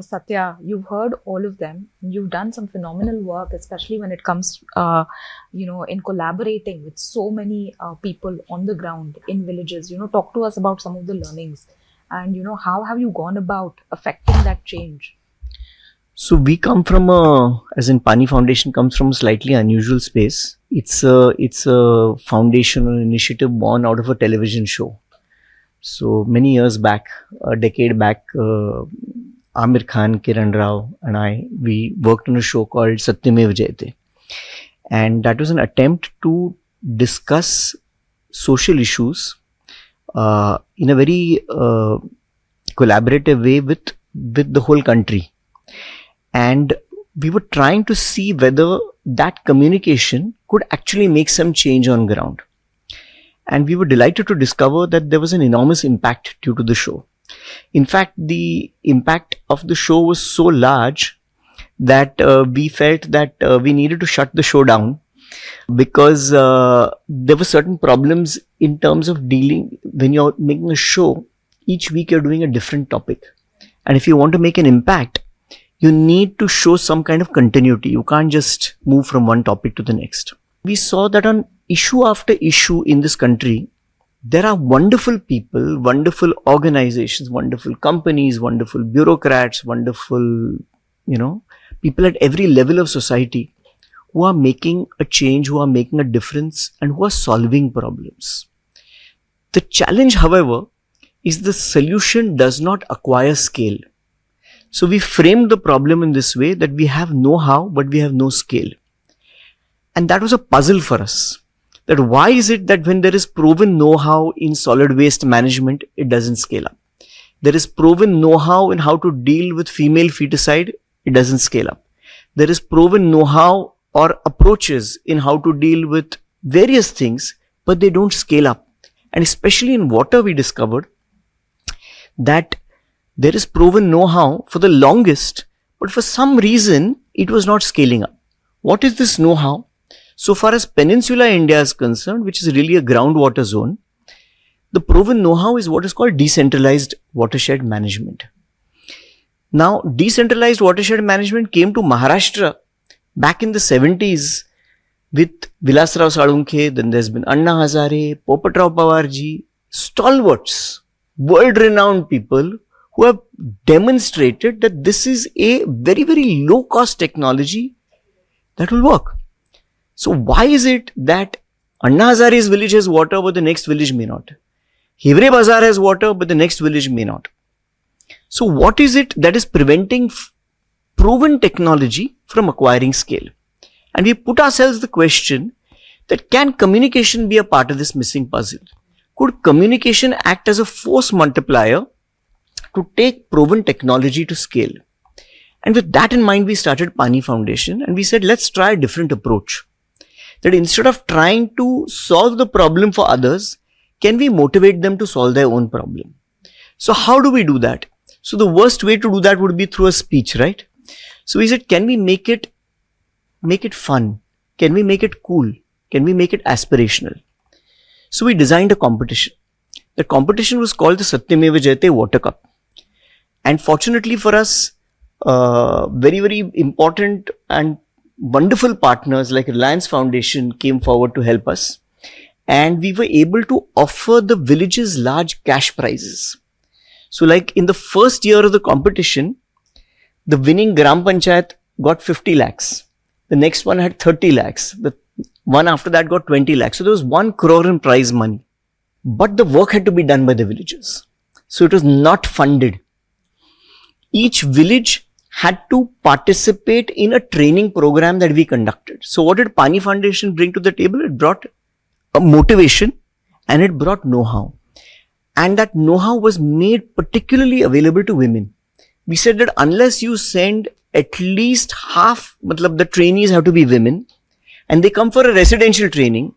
Satya, you've heard all of them. You've done some phenomenal work, especially when it comes, in collaborating with so many people on the ground in villages. Talk to us about some of the learnings, and how have you gone about affecting that change? So we come from as in Paani Foundation comes from a slightly unusual space. It's a foundational initiative born out of a television show. So many years back, a decade back, Amir Khan, Kiran Rao and we worked on a show called Satyamev Jayate. And that was an attempt to discuss social issues in a very collaborative way with the whole country. And we were trying to see whether that communication could actually make some change on ground. And we were delighted to discover that there was an enormous impact due to the show. In fact, the impact of the show was so large that we felt that we needed to shut the show down because there were certain problems in terms of dealing. When you're making a show, each week you're doing a different topic. And if you want to make an impact, you need to show some kind of continuity. You can't just move from one topic to the next. We saw that on issue after issue in this country, there are wonderful people, wonderful organizations, wonderful companies, wonderful bureaucrats, wonderful, people at every level of society who are making a change, who are making a difference, and who are solving problems. The challenge, however, is the solution does not acquire scale. So we framed the problem in this way that we have know-how, but we have no scale. And that was a puzzle for us. That why is it that when there is proven know-how in solid waste management, it doesn't scale up? There is proven know-how in how to deal with female feticide, it doesn't scale up. There is proven know-how or approaches in how to deal with various things, but they don't scale up. And especially in water, we discovered that there is proven know-how for the longest, but for some reason, it was not scaling up. What is this know-how? So far as Peninsular India is concerned, which is really a groundwater zone, the proven know-how is what is called decentralized watershed management. Now, decentralized watershed management came to Maharashtra back in the 70s with Vilasrao Salunkhe, then there's been Anna Hazare, Popatrao Pawarji, stalwarts, world-renowned people who have demonstrated that this is a very, very low-cost technology that will work. So why is it that Anna Hazare's village has water but the next village may not? Hivre Bazaar has water but the next village may not. So what is it that is preventing proven technology from acquiring scale? And we put ourselves the question that can communication be a part of this missing puzzle? Could communication act as a force multiplier to take proven technology to scale? And with that in mind, we started Paani Foundation and we said, let's try a different approach. That instead of trying to solve the problem for others, can we motivate them to solve their own problem? So how do we do that? So the worst way to do that would be through a speech, right? So we said, can we make it fun? Can we make it cool? Can we make it aspirational? So we designed a competition. The competition was called the Satyameva Jayate Water Cup. And fortunately for us, very, very important and wonderful partners like Reliance Foundation came forward to help us. And we were able to offer the villages large cash prizes. So like in the first year of the competition, the winning Gram Panchayat got 50 lakhs. The next one had 30 lakhs. The one after that got 20 lakhs. So there was 1 crore in prize money. But the work had to be done by the villagers. So it was not funded. Each village had to participate in a training program that we conducted. So what did Paani Foundation bring to the table? It brought a motivation and it brought know-how. And that know-how was made particularly available to women. We said that unless you send at least half, the trainees have to be women, and they come for a residential training,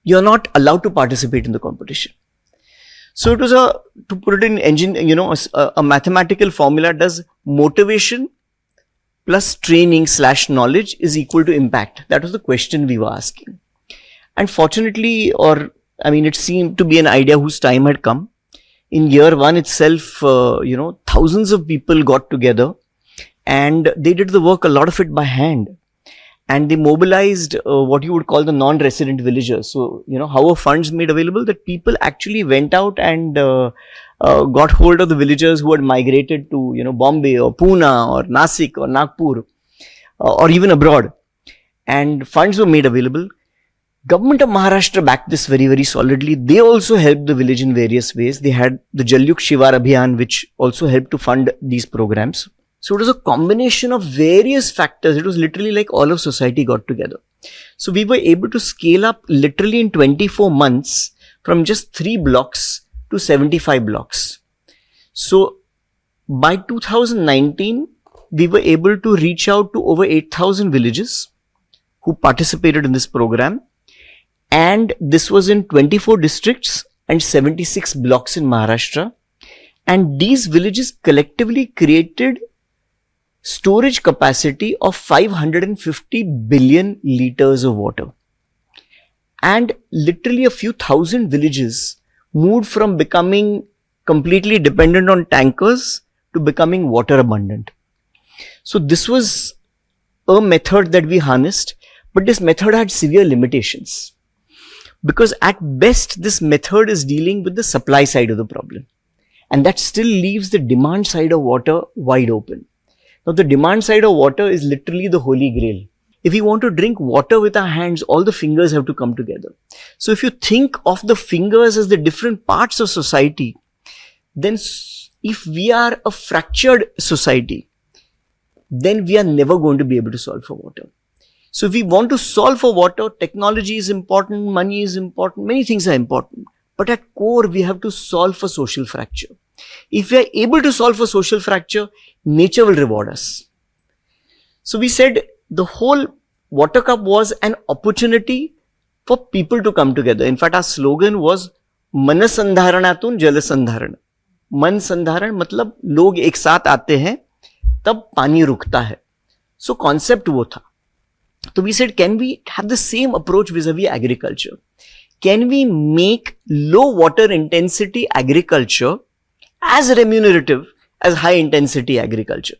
you're not allowed to participate in the competition. So it was to put it in a mathematical formula, does motivation plus training / knowledge is equal to impact? That was the question we were asking. And fortunately, it seemed to be an idea whose time had come. In year one itself, thousands of people got together and they did the work, a lot of it by hand. And they mobilized what you would call the non-resident villagers. So, how are funds made available? That people actually went out and got hold of the villagers who had migrated to, Bombay or Pune or Nasik or Nagpur or even abroad. And funds were made available. Government of Maharashtra backed this very, very solidly. They also helped the village in various ways. They had the Jalyuk Shivar Abhiyan, which also helped to fund these programs. So it was a combination of various factors. It was literally like all of society got together. So we were able to scale up literally in 24 months from just 3 blocks to 75 blocks. So by 2019, we were able to reach out to over 8,000 villages who participated in this program. And this was in 24 districts and 76 blocks in Maharashtra. And these villages collectively created storage capacity of 550 billion liters of water. And literally a few thousand villages moved from becoming completely dependent on tankers to becoming water abundant. So this was a method that we harnessed, but this method had severe limitations. Because at best, this method is dealing with the supply side of the problem. And that still leaves the demand side of water wide open. Now, the demand side of water is literally the holy grail. If we want to drink water with our hands, all the fingers have to come together. So if you think of the fingers as the different parts of society, then if we are a fractured society, then we are never going to be able to solve for water. So if we want to solve for water, technology is important, money is important, many things are important. But at core, we have to solve for social fracture. If we are able to solve for social fracture, nature will reward us. So we said the whole water cup was an opportunity for people to come together. In fact, our slogan was Manasandharanatun Jalasandharana. मन संधारण मतलब लोग एक साथ आते हैं तब पानी रुकता है. So concept वो था. So we said, can we have the same approach vis-a-vis agriculture? Can we make low water intensity agriculture as remunerative as high intensity agriculture?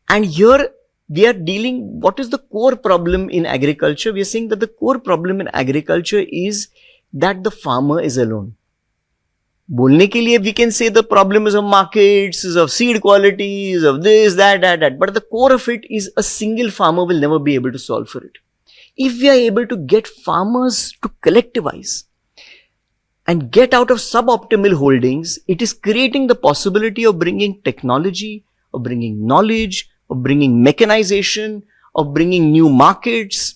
And here we are dealing, what is the core problem in agriculture? We are saying that the core problem in agriculture is that the farmer is alone. बोलने के लिए we can say the problem is of markets, is of seed quality, is of this, that. But the core of it is a single farmer will never be able to solve for it. If we are able to get farmers to collectivize and get out of suboptimal holdings, it is creating the possibility of bringing technology, of bringing knowledge, of bringing mechanization, of bringing new markets.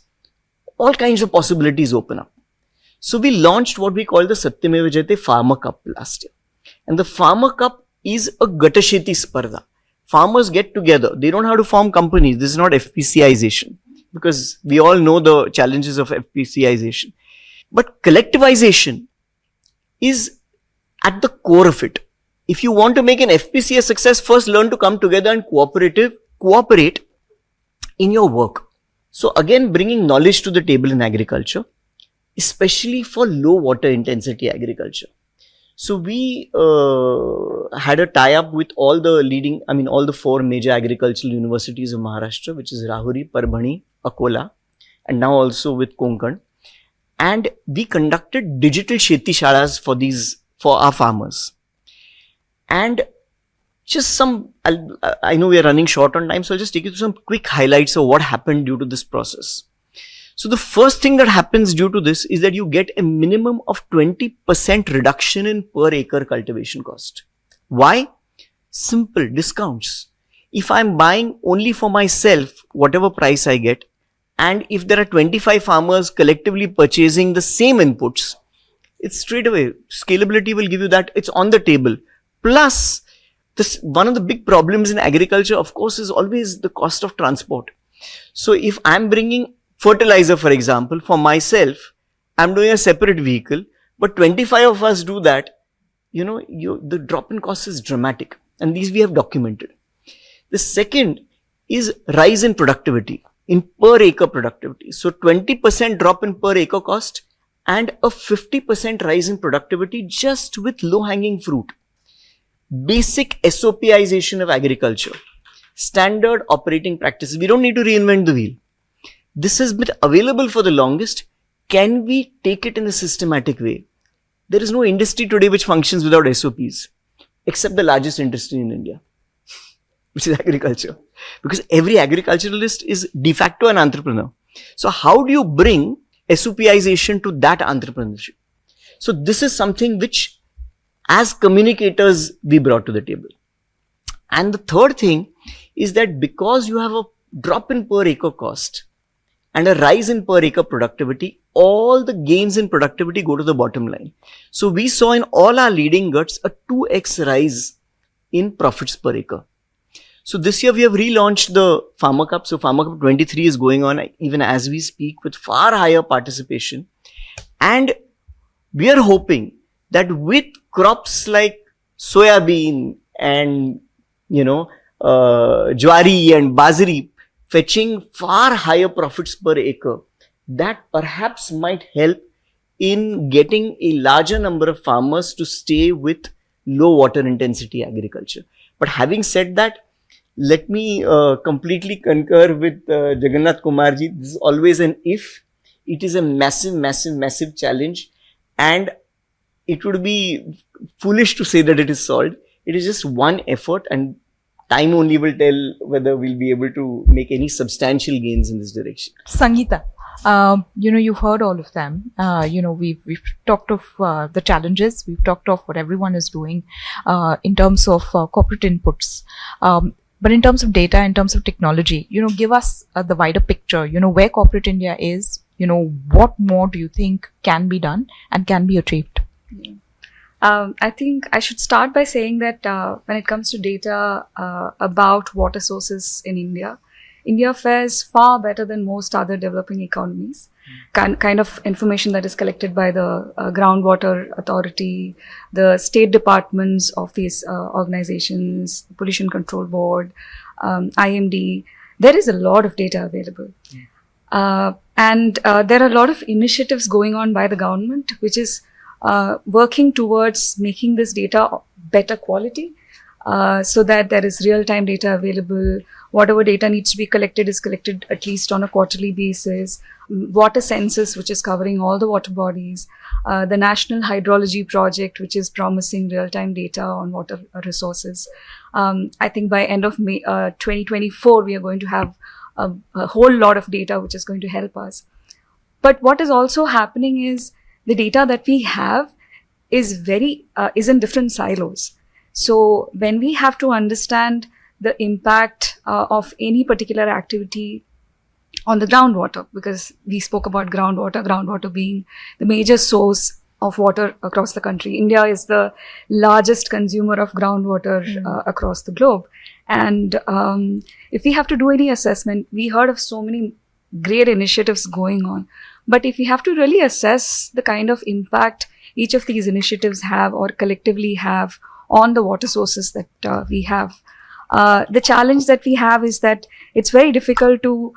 All kinds of possibilities open up. So we launched what we call the Satyameva Jayate Farmer Cup last year. And the Farmer Cup is a Gatasheti Spardha. Farmers get together. They don't have to form companies. This is not FPCization. Because we all know the challenges of FPCization. But collectivization is at the core of it. If you want to make an FPC a success, first learn to come together and cooperate in your work. So again, bringing knowledge to the table in agriculture, especially for low water intensity agriculture. So we had a tie-up with all the 4 major agricultural universities of Maharashtra, which is Rahuri, Parbhani, Akola, and now also with Konkan. And we conducted digital Sheti Shalas for our farmers. And just I know we are running short on time, so I'll just take you through some quick highlights of what happened due to this process. So the first thing that happens due to this is that you get a minimum of 20% reduction in per acre cultivation cost. Why? Simple, discounts. If I'm buying only for myself, whatever price I get, and if there are 25 farmers collectively purchasing the same inputs, it's straight away. Scalability will give you that. It's on the table. Plus, one of the big problems in agriculture, of course, is always the cost of transport. So if I'm bringing fertilizer, for example, for myself, I'm doing a separate vehicle, but 25 of us do that, the drop in cost is dramatic. And these we have documented. The second is rise in productivity, in per acre productivity. So 20% drop in per acre cost and a 50% rise in productivity just with low hanging fruit. Basic SOPization of agriculture, standard operating practices. We don't need to reinvent the wheel. This has been available for the longest. Can we take it in a systematic way? There is no industry today which functions without SOPs, except the largest industry in India, which is agriculture. Because every agriculturalist is de facto an entrepreneur. So how do you bring SOPization to that entrepreneurship? So this is something which, as communicators, we brought to the table. And the third thing is that because you have a drop in per acre cost and a rise in per acre productivity, all the gains in productivity go to the bottom line. So we saw in all our leading guts a 2x rise in profits per acre. So this year we have relaunched the Farmer Cup. So Farmer Cup 23 is going on even as we speak with far higher participation. And we are hoping that with crops like soya bean and, jwari and bazri fetching far higher profits per acre, that perhaps might help in getting a larger number of farmers to stay with low water intensity agriculture. But having said that, let me completely concur with Jagannatha Kumarji. This is always an if. It is a massive challenge, and it would be foolish to say that it is solved. It is just one effort, and time only will tell whether we'll be able to make any substantial gains in this direction. Sangeetha, you've heard all of them. We've talked of the challenges. We've talked of what everyone is doing in terms of corporate inputs. But in terms of data, in terms of technology, give us the wider picture. Where corporate India is. What more do you think can be done and can be achieved? I think I should start by saying that when it comes to data about water sources in India, India fares far better than most other developing economies. Kind of information that is collected by the Groundwater Authority, the state departments of these organizations, the Pollution Control Board, IMD, there is a lot of data available. And there are a lot of initiatives going on by the government, which is working towards making this data better quality, so that there is real-time data available. Whatever data needs to be collected is collected at least on a quarterly basis. Water census, which is covering all the water bodies. The National Hydrology Project, which is promising real-time data on water resources. I think by end of May 2024, we are going to have a whole lot of data which is going to help us. But what is also happening is the data that we have is in different silos. So when we have to understand the impact of any particular activity on the groundwater, because we spoke about groundwater being the major source of water across the country. India is the largest consumer of groundwater across the globe. And if we have to do any assessment, we heard of so many great initiatives going on. But if we have to really assess the kind of impact each of these initiatives have or collectively have on the water sources that we have, the challenge that we have is that it's very difficult to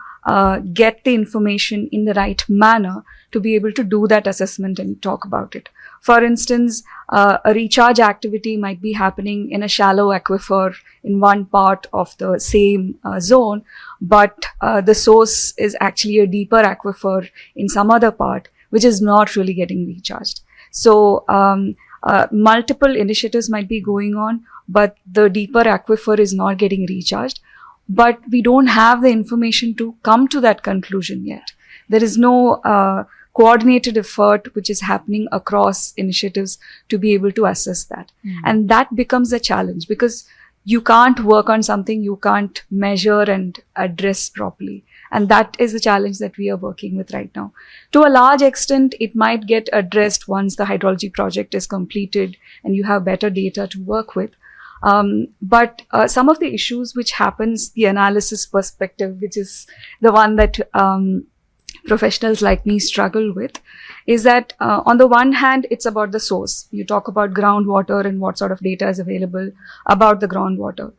get the information in the right manner to be able to do that assessment and talk about it. For instance, a recharge activity might be happening in a shallow aquifer in one part of the same zone, but the source is actually a deeper aquifer in some other part, which is not really getting recharged. So multiple initiatives might be going on, but the deeper aquifer is not getting recharged. But we don't have the information to come to that conclusion yet. There is no coordinated effort which is happening across initiatives to be able to assess that. And that becomes a challenge, because you can't work on something you can't measure and address properly. And that is the challenge that we are working with right now. To a large extent, it might get addressed once the hydrology project is completed and you have better data to work with. But some of the issues which happens, the analysis perspective, which is the one that professionals like me struggle with, is that on the one hand, it's about the source. You talk about groundwater and what sort of data is available about the groundwater.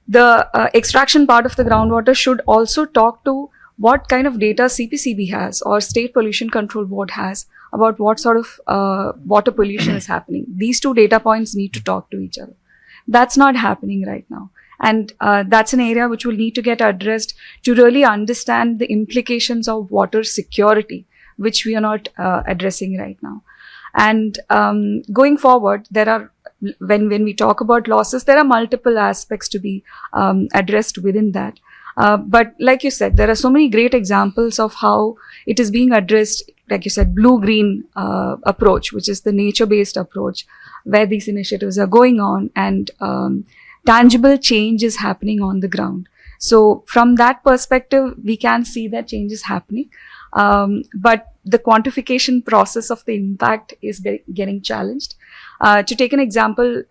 The extraction part of the groundwater should also talk to what kind of data CPCB has or State Pollution Control Board has about what sort of water pollution is happening. These two data points need to talk to each other. That's not happening right now. And that's an area which will need to get addressed to really understand the implications of water security, which we are not addressing right now. And going forward, there are, when we talk about losses, there are multiple aspects to be addressed within that. But like you said, there are so many great examples of how it is being addressed, like you said, blue-green approach, which is the nature-based approach, where these initiatives are going on and tangible change is happening on the ground. So from that perspective, we can see that change is happening. But the quantification process of the impact is getting challenged. To take an example,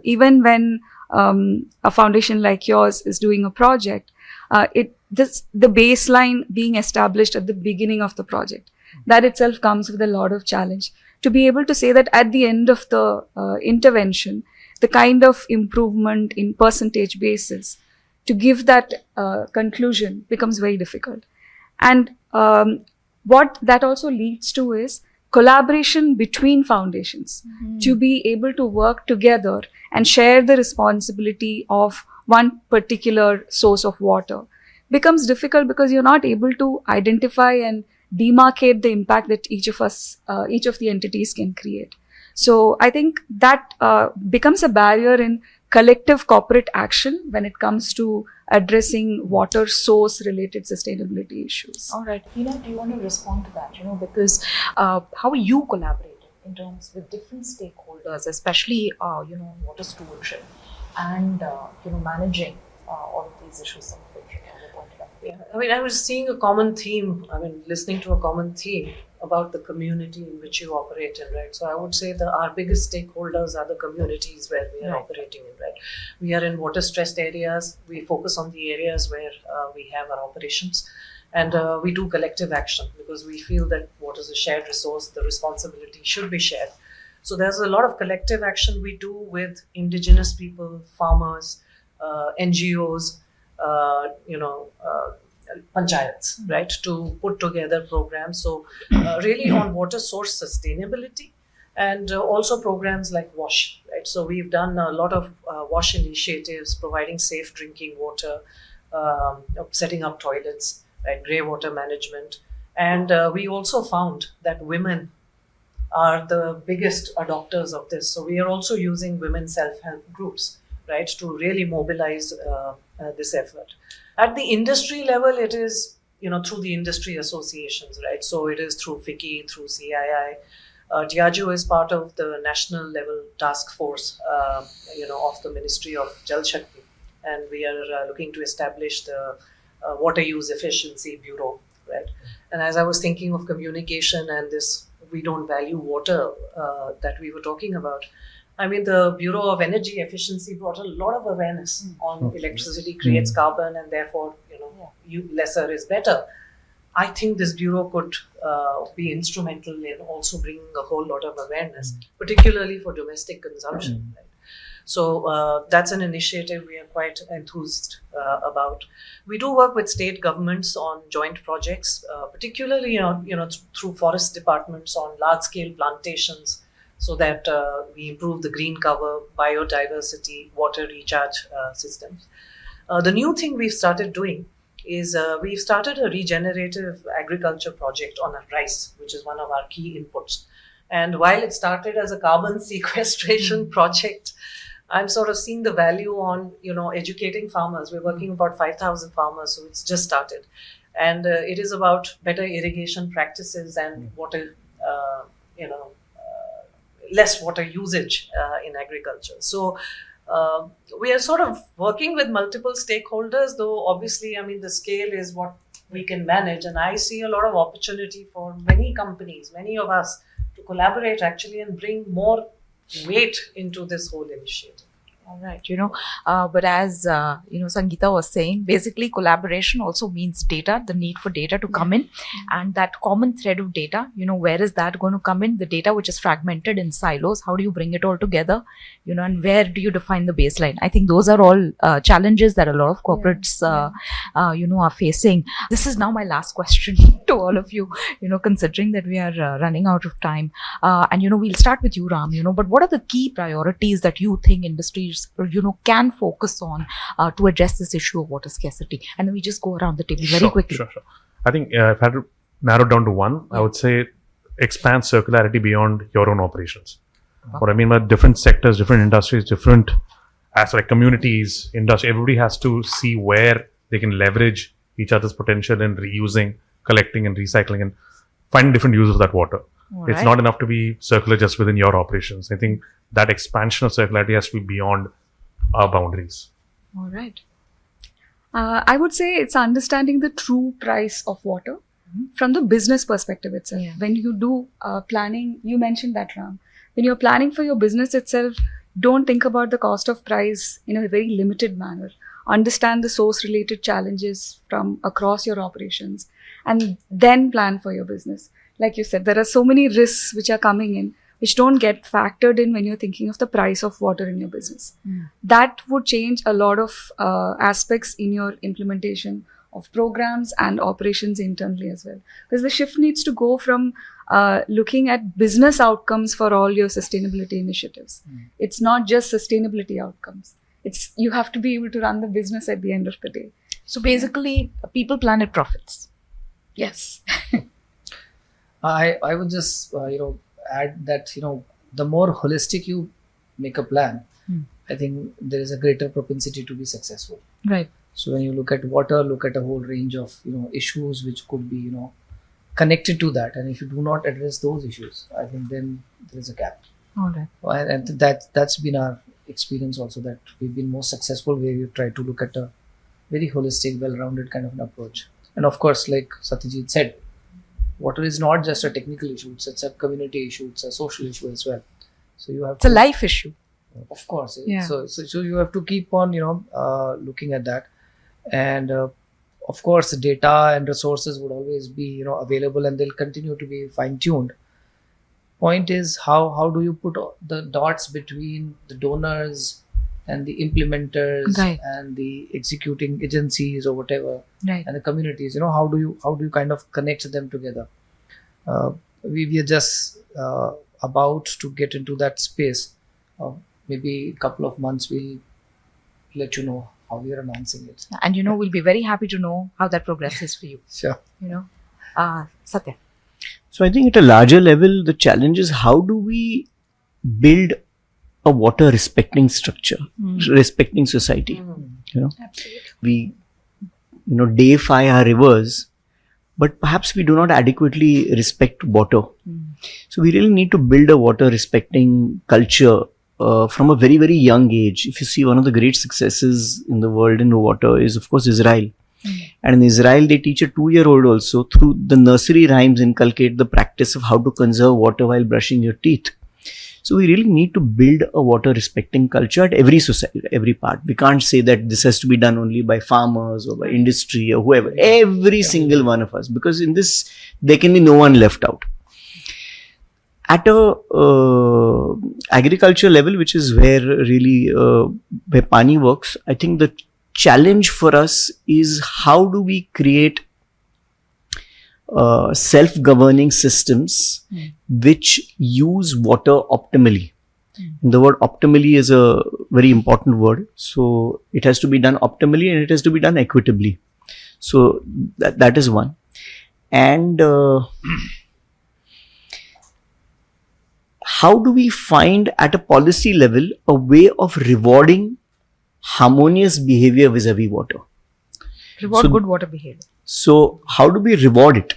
even when a foundation like yours is doing a project, the baseline being established at the beginning of the project, that itself comes with a lot of challenge. To be able to say that at the end of the intervention, the kind of improvement in percentage basis to give that conclusion becomes very difficult. And what that also leads to is collaboration between foundations to be able to work together and share the responsibility of one particular source of water becomes difficult because you're not able to identify and demarcate the impact that each of the entities can create. So I think that becomes a barrier in collective corporate action when it comes to addressing water source related sustainability issues. All right, Hina, do you want to respond to that? Because how you collaborate in terms with different stakeholders, especially water stewardship and managing all of these issues. Yeah, I mean, I was seeing a common theme. I mean, listening to a common theme about the community in which you operate in, right? So I would say that our biggest stakeholders are the communities where we are operating in, right? We are in water stressed areas. We focus on the areas where we have our operations, and we do collective action because we feel that water is a shared resource. The responsibility should be shared. So there's a lot of collective action we do with indigenous people, farmers, NGOs, panchayats, right, to put together programs. So really on water source sustainability and also programs like WASH, right? So we've done a lot of WASH initiatives, providing safe drinking water, setting up toilets, right, grey water management. And we also found that women are the biggest adopters of this. So we are also using women self-help groups, right, to really mobilize this effort. At the industry level, it is, through the industry associations, right? So it is through FICCI, through CII. Diageo is part of the national level task force, of the Ministry of Jal Shakti. And we are looking to establish the Water Use Efficiency Bureau, right? And as I was thinking of communication and this, we don't value water that we were talking about, I mean, the Bureau of Energy Efficiency brought a lot of awareness on electricity creates carbon and therefore, lesser is better. I think this bureau could be instrumental in also bringing a whole lot of awareness, particularly for domestic consumption. Right? So that's an initiative we are quite enthused about. We do work with state governments on joint projects, particularly through forest departments on large-scale plantations, so that we improve the green cover, biodiversity, water recharge systems. The new thing we've started doing is we've started a regenerative agriculture project on rice, which is one of our key inputs. And while it started as a carbon sequestration project, I'm sort of seeing the value on, educating farmers. We're working about 5,000 farmers, so it's just started. And it is about better irrigation practices and water, less water usage in agriculture. So we are sort of working with multiple stakeholders, though obviously, I mean, the scale is what we can manage. And I see a lot of opportunity for many companies, many of us, to collaborate actually and bring more weight into this whole initiative. All right, but as Sangeetha was saying, basically collaboration also means data, the need for data to come in, and that common thread of data, where is that going to come in? The data which is fragmented in silos, how do you bring it all together, and where do you define the baseline? I think those are all challenges that a lot of corporates, are facing. This is now my last question to all of you, considering that we are running out of time, and we'll start with you, Ram. But what are the key priorities that you think industries can focus on to address this issue of water scarcity? And then we just go around the table very quickly. Sure. I think if I had to narrow down to one, I would say expand circularity beyond your own operations. What I mean by different sectors, different industries, different communities, industry, everybody has to see where they can leverage each other's potential in reusing, collecting and recycling and finding different uses of that water. All It's right. not enough to be circular just within your operations. I think that expansion of circularity has to be beyond our boundaries. All right. I would say it's understanding the true price of water from the business perspective itself. Yeah. When you do planning, you mentioned that, Ram. When you're planning for your business itself, don't think about the cost of price in a very limited manner. Understand the source related challenges from across your operations and then plan for your business. Like you said, there are so many risks which are coming in. which don't get factored in when you're thinking of the price of water in your business. That would change a lot of aspects in your implementation of programs and operations internally as well. Because the shift needs to go from looking at business outcomes for all your sustainability initiatives. It's not just sustainability outcomes. It's you have to be able to run the business at the end of the day. So basically, people, planet, profits. Yes. I would just add that the more holistic you make a plan, I think there is a greater propensity to be successful. Right. So when you look at water, look at a whole range of issues which could be connected to that, and if you do not address those issues, I think then there is a gap. All right. And that's been our experience also, that we've been more successful where we try to look at a very holistic, well-rounded kind of an approach. And of course, like Satyajit said, water is not just a technical issue; it's a community issue, it's a social issue as well. So you have It's a life issue. of course. Yeah. So you have to keep on looking at that, and of course data and resources would always be available, and they'll continue to be fine-tuned. Point is, how do you put the dots between the donors and the implementers Right. and the executing agencies or whatever, Right. and the communities? How do you kind of connect them together? We are just about to get into that space. Maybe a couple of months we'll let you know how we are announcing it. And we'll be very happy to know how that progresses for you. Sure. Satya. So I think at a larger level, the challenge is how do we build a water respecting structure, respecting society. Absolutely. We, deify our rivers, but perhaps we do not adequately respect water. So we really need to build a water respecting culture from a very, very young age. If you see, one of the great successes in the world in water is, of course, Israel. And in Israel, they teach a 2-year-old also through the nursery rhymes inculcate the practice of how to conserve water while brushing your teeth. So we really need to build a water respecting culture at every society, every part. We can't say that this has to be done only by farmers or by industry or whoever. Every single one of us, because in this, there can be no one left out. At a agriculture level, which is where really where Paani works, I think the challenge for us is how do we create self-governing systems which use water optimally. And the word optimally is a very important word. So it has to be done optimally and it has to be done equitably. So that is one. And how do we find at a policy level a way of rewarding harmonious behavior vis-a-vis water? Reward good water behavior. So how do we reward it?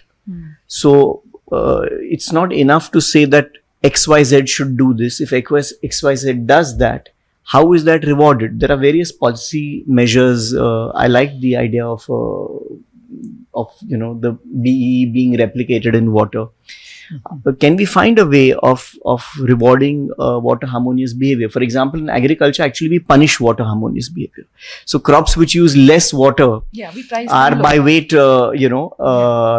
So it's not enough to say that XYZ should do this. If XYZ does that, how is that rewarded? There are various policy measures. I like the idea of the BE being replicated in water. But can we find a way of rewarding water harmonious behavior? For example, in agriculture, actually we punish water harmonious behavior. So crops which use less water We price are by weight,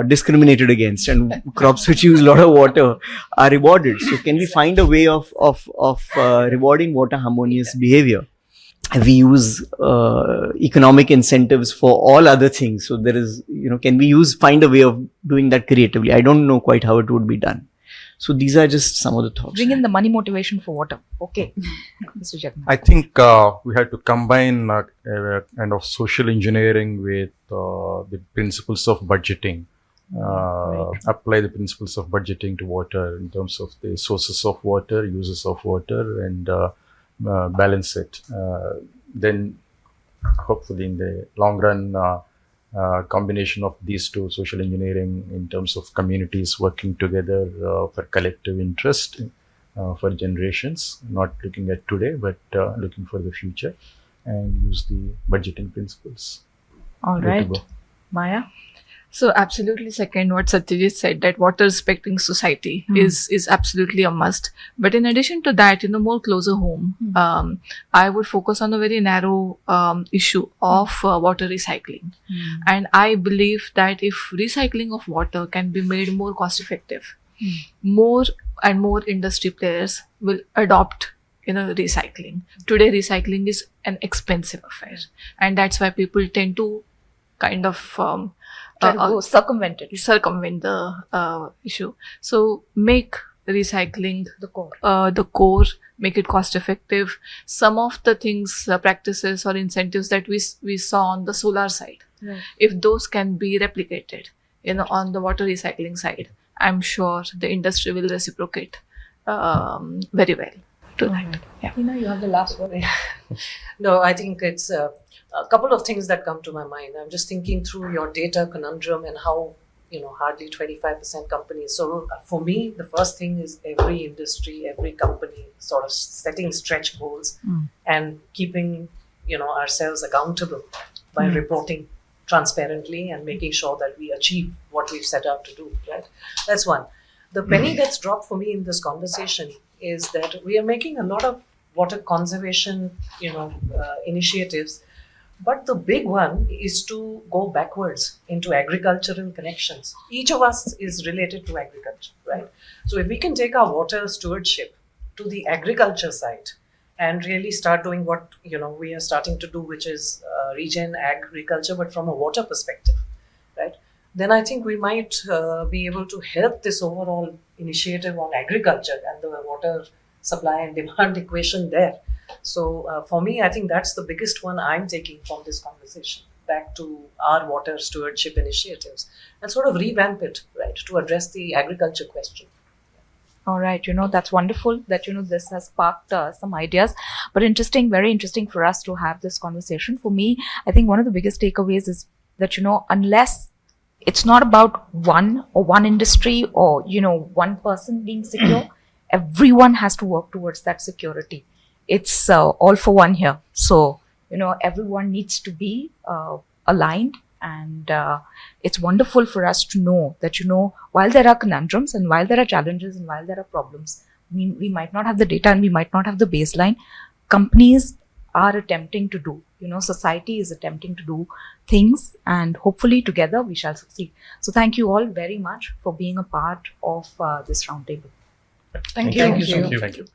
discriminated against, and crops which use a lot of water are rewarded. So can we find a way of rewarding water harmonious behavior? We use economic incentives for all other things. So there is, can we find a way of doing that creatively? I don't know quite how it would be done. So these are just some of the thoughts. Bring in the money motivation for water. Okay. Mr. Jagannathan. I think we have to combine kind of social engineering with the principles of budgeting. Apply the principles of budgeting to water in terms of the sources of water, uses of water, and balance it. Then hopefully in the long run, combination of these two, social engineering in terms of communities working together for collective interest for generations, not looking at today, but looking for the future, and use the budgeting principles. All Way to right. go. Maya? So absolutely second what Satyajit said, that water respecting society is absolutely a must. But in addition to that, more closer home, I would focus on a very narrow issue of water recycling. And I believe that if recycling of water can be made more cost effective, more and more industry players will adopt recycling. Today recycling is an expensive affair, and that's why people tend to kind of Circumvent it. circumvent the issue. So make recycling The core. the core, make it cost effective. Some of the things, practices or incentives that we saw on the solar side, Right. if those can be replicated on the water recycling side, I'm sure the industry will reciprocate very well to that. Yeah. Hina, you have the last word. No, I think it's a couple of things that come to my mind. I'm just thinking through your data conundrum and how, hardly 25% companies. So for me, the first thing is every industry, every company sort of setting stretch goals and keeping, ourselves accountable by reporting transparently and making sure that we achieve what we've set out to do, right? That's one. The penny that's dropped for me in this conversation is that we are making a lot of water conservation, initiatives. But the big one is to go backwards into agricultural connections. Each of us is related to agriculture, right? So if we can take our water stewardship to the agriculture side and really start doing what we are starting to do, which is regen agriculture, but from a water perspective, right? Then I think we might be able to help this overall initiative on agriculture and the water supply and demand equation there. So for me, I think that's the biggest one I'm taking from this conversation, back to our water stewardship initiatives and sort of revamp it, right, to address the agriculture question. All right, that's wonderful that, this has sparked some ideas, but very interesting for us to have this conversation. For me, I think one of the biggest takeaways is that, unless it's not about one industry or, one person being secure, everyone has to work towards that security. It's all for one here. So, everyone needs to be aligned. And it's wonderful for us to know that, while there are conundrums and while there are challenges and while there are problems, we might not have the data and we might not have the baseline. Companies are attempting to do, society is attempting to do things, and hopefully together we shall succeed. So thank you all very much for being a part of this roundtable. Thank Thank you. you. Thank you.